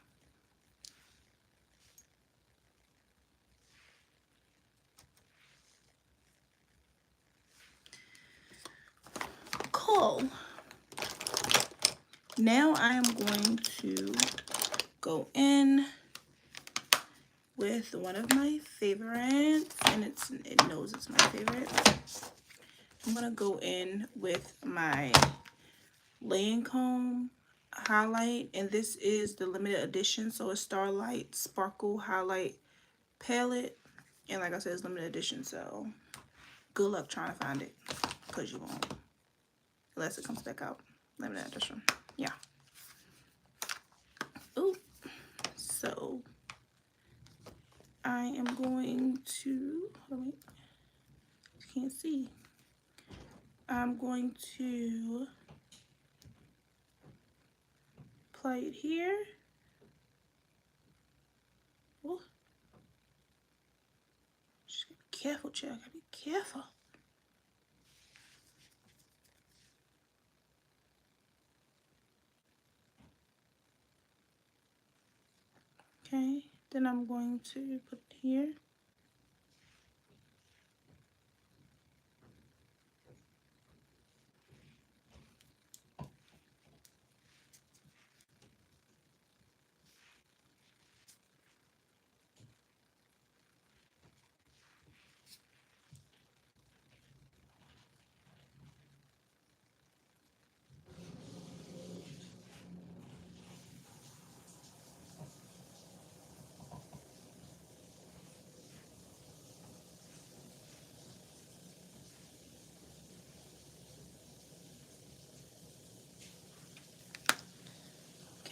Cool. Now I am going to go in with one of my favorites, and it knows it's my favorite. I'm gonna go in with my Lancome highlight, and this is the limited edition, so it's Starlight Sparkle Highlight Palette, and like I said, it's limited edition, so good luck trying to find it, because you won't, unless it comes back out. Limited edition. Yeah. Ooh. So I am going to, hold on, wait, you can't see. I'm going to apply it here. Oh, just be careful, child. Gotta be careful. Okay, then I'm going to put it here.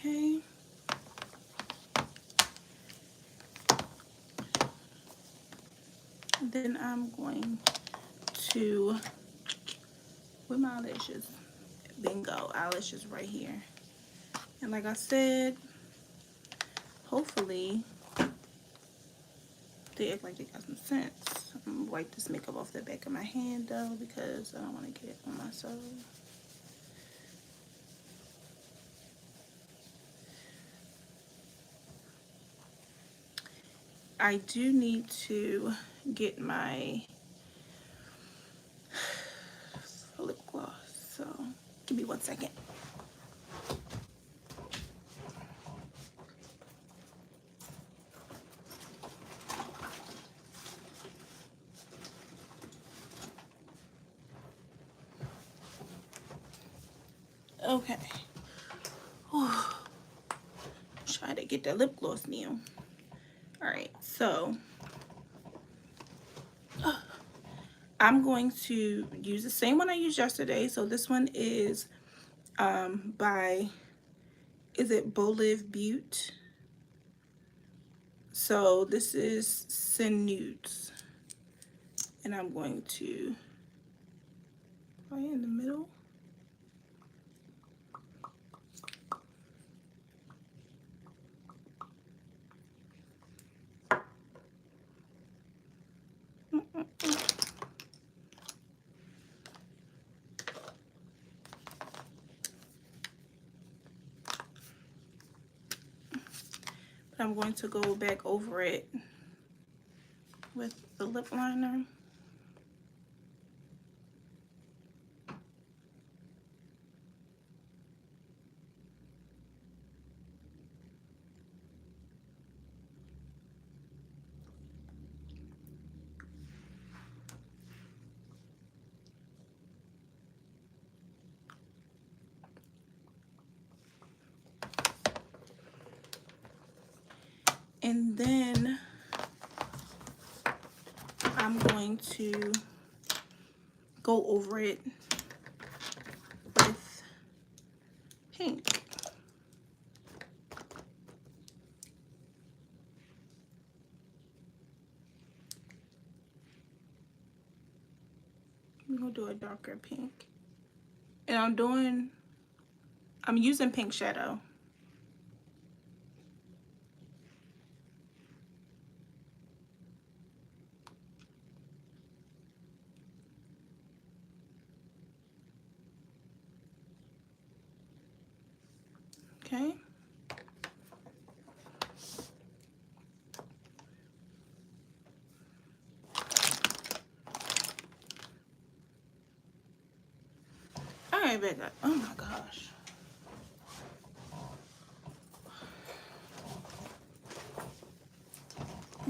Okay. Then I'm going to, with my eyelashes, bingo, eyelashes right here. And like I said, hopefully they act like they got some sense. I'm gonna wipe this makeup off the back of my hand though, because I don't want to get it on myself. I do need to get my lip gloss, so give me 1 second. Okay. Try to get that lip gloss now. Alright, so I'm going to use the same one I used yesterday. So this one is by, is it Bolive Butte? So this is Sin Nudes. And I'm going to apply in the middle. But I'm going to go back over it with the lip liner. And then I'm going to go over it with pink. I'm gonna do a darker pink. And I'm using pink shadow. Okay. All right, back up. Oh my gosh.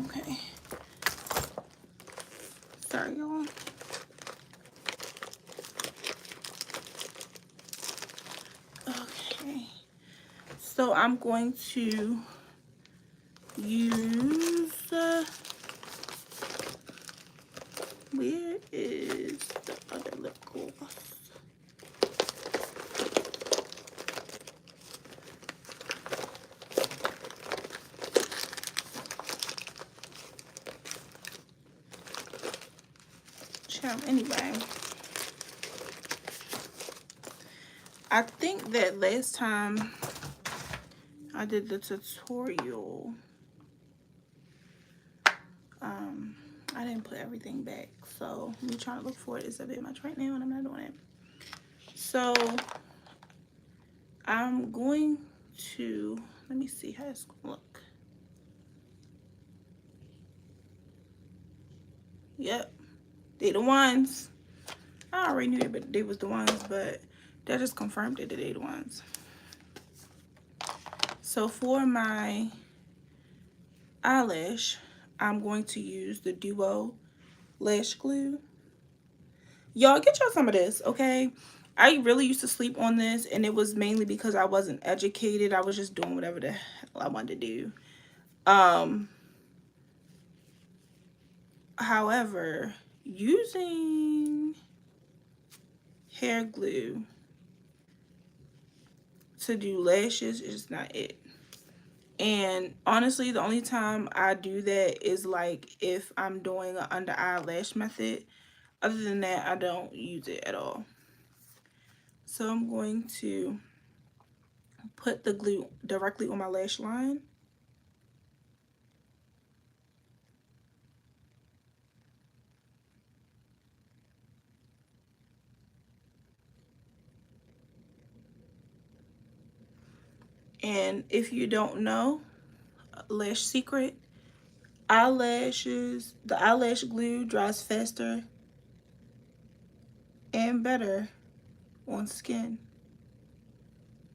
Okay. Sorry, y'all. Okay. So I'm going to use, where is the other lip gloss? Anyway, I think that last time I did the tutorial, I didn't put everything back, so me trying to look for it is a bit much right now, and I'm not doing it. So I'm going to, let me see how it's gonna look. Yep, they the ones. I already knew that they was the ones, but that just confirmed that they the ones. So for my eyelash, I'm going to use the Duo Lash Glue. Y'all, get y'all some of this, okay? I really used to sleep on this, and it was mainly because I wasn't educated. I was just doing whatever the hell I wanted to do. However, using hair glue to do lashes is not it. And honestly, the only time I do that is like if I'm doing an under eye lash method. Other than that, I don't use it at all. So I'm going to put the glue directly on my lash line. And if you don't know, Lash Secret, eyelashes, the eyelash glue dries faster and better on skin.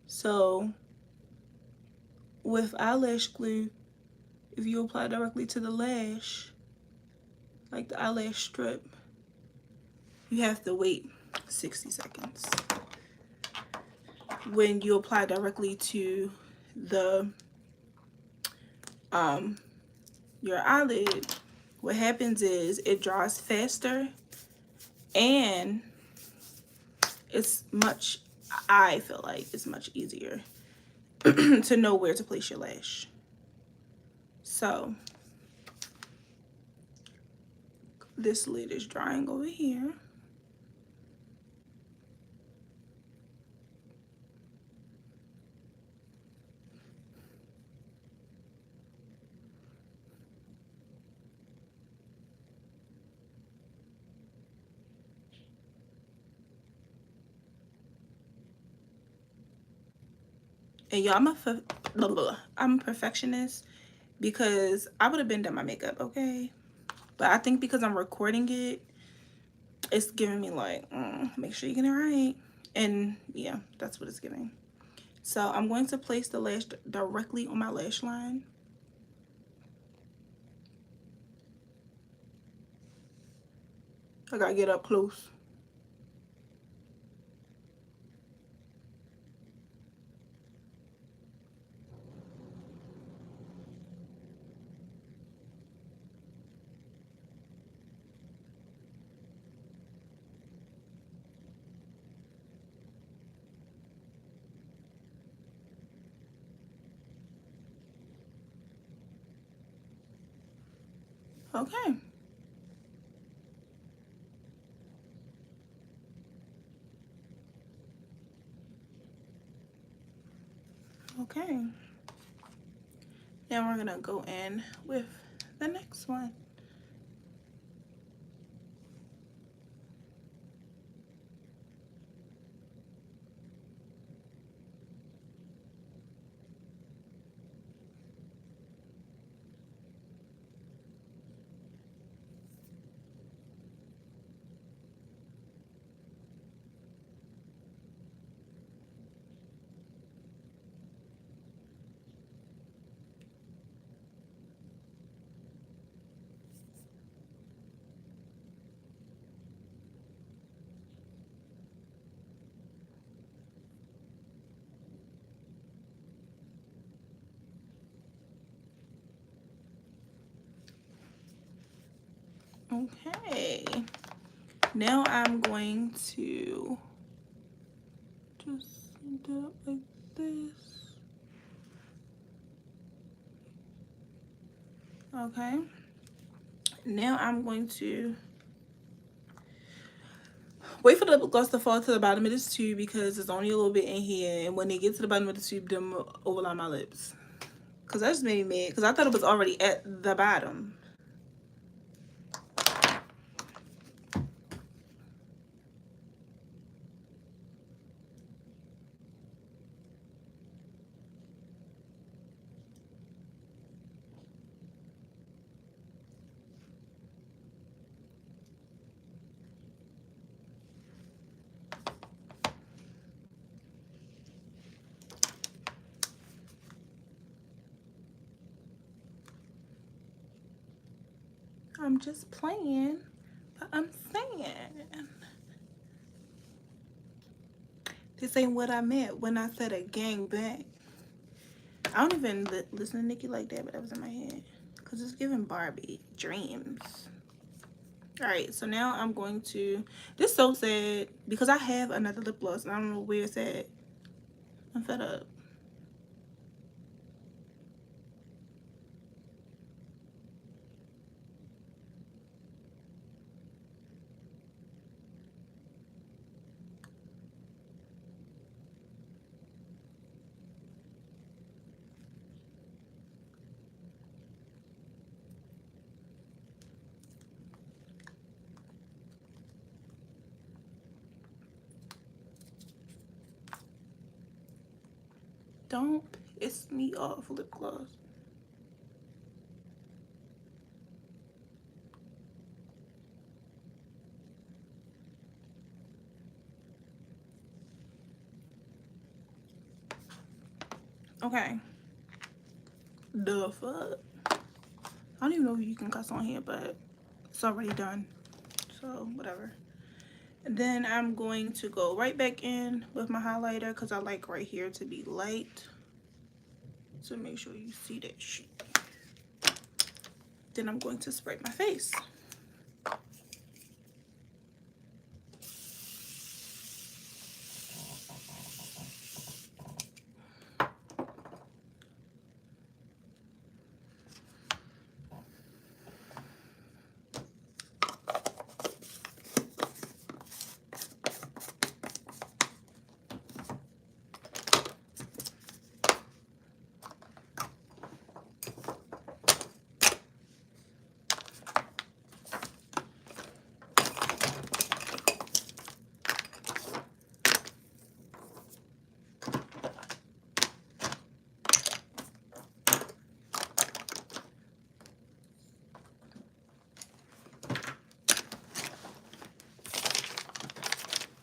So with eyelash glue, if you apply directly to the lash, like the eyelash strip, you have to wait 60 seconds. When you apply directly to the your eyelid, what happens is it dries faster, and it's much, I feel like it's much easier to know where to place your lash. So this lid is drying over here. And y'all, I'm a perfectionist, because I would have been done my makeup, okay? But I think because I'm recording it, it's giving me like, make sure you get it right. And yeah, that's what it's giving. So I'm going to place the lash directly on my lash line. I gotta get up close. Okay. Okay. Now we're gonna go in with the next one. Okay. Now I'm going to just do it like this. Okay. Now I'm going to wait for the lip gloss to fall to the bottom of this tube, because it's only a little bit in here, and when it gets to the bottom of the tube, then overline my lips. Because that just made me mad, because I thought it was already at the bottom. I'm just playing, but I'm saying. This ain't what I meant when I said a gang bang. I don't even listen to Nicki like that, but that was in my head. Because it's giving Barbie dreams. Alright, so now I'm going to... This is so sad, because I have another lip gloss, and I don't know where it's at. I'm fed up. Don't piss me off, lip gloss. Okay. The fuck? I don't even know if you can cuss on here, but it's already done. So, whatever. And then I'm going to go right back in with my highlighter because I like right here to be light. So make sure you see that shit. Then I'm going to spray my face.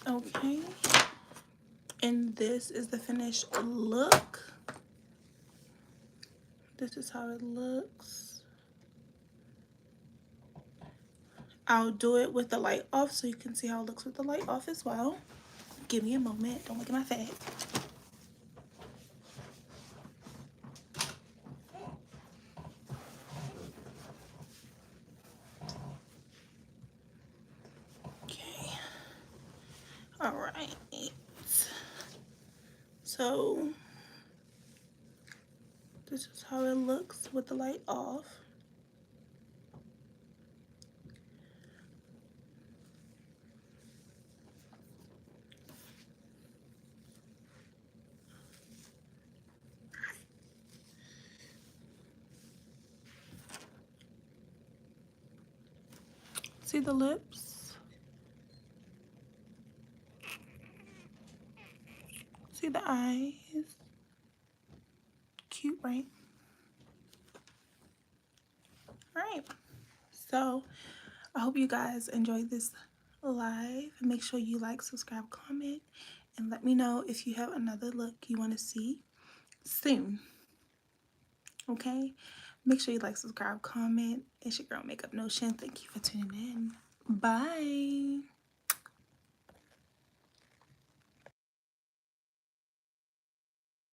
Okay. And this is the finished look. This is how it looks. I'll do it with the light off so you can see how it looks with the light off as well. Give me a moment. Don't look at my face. Okay. All right. So this is how it looks with the light off. See the lips? See the eyes? Cute, right? All right. So I hope you guys enjoyed this live. Make sure you like, subscribe, comment, and let me know if you have another look you want to see soon. Okay? Make sure you like, subscribe, comment. It's your girl Makeup Notion. Thank you for tuning in. Bye.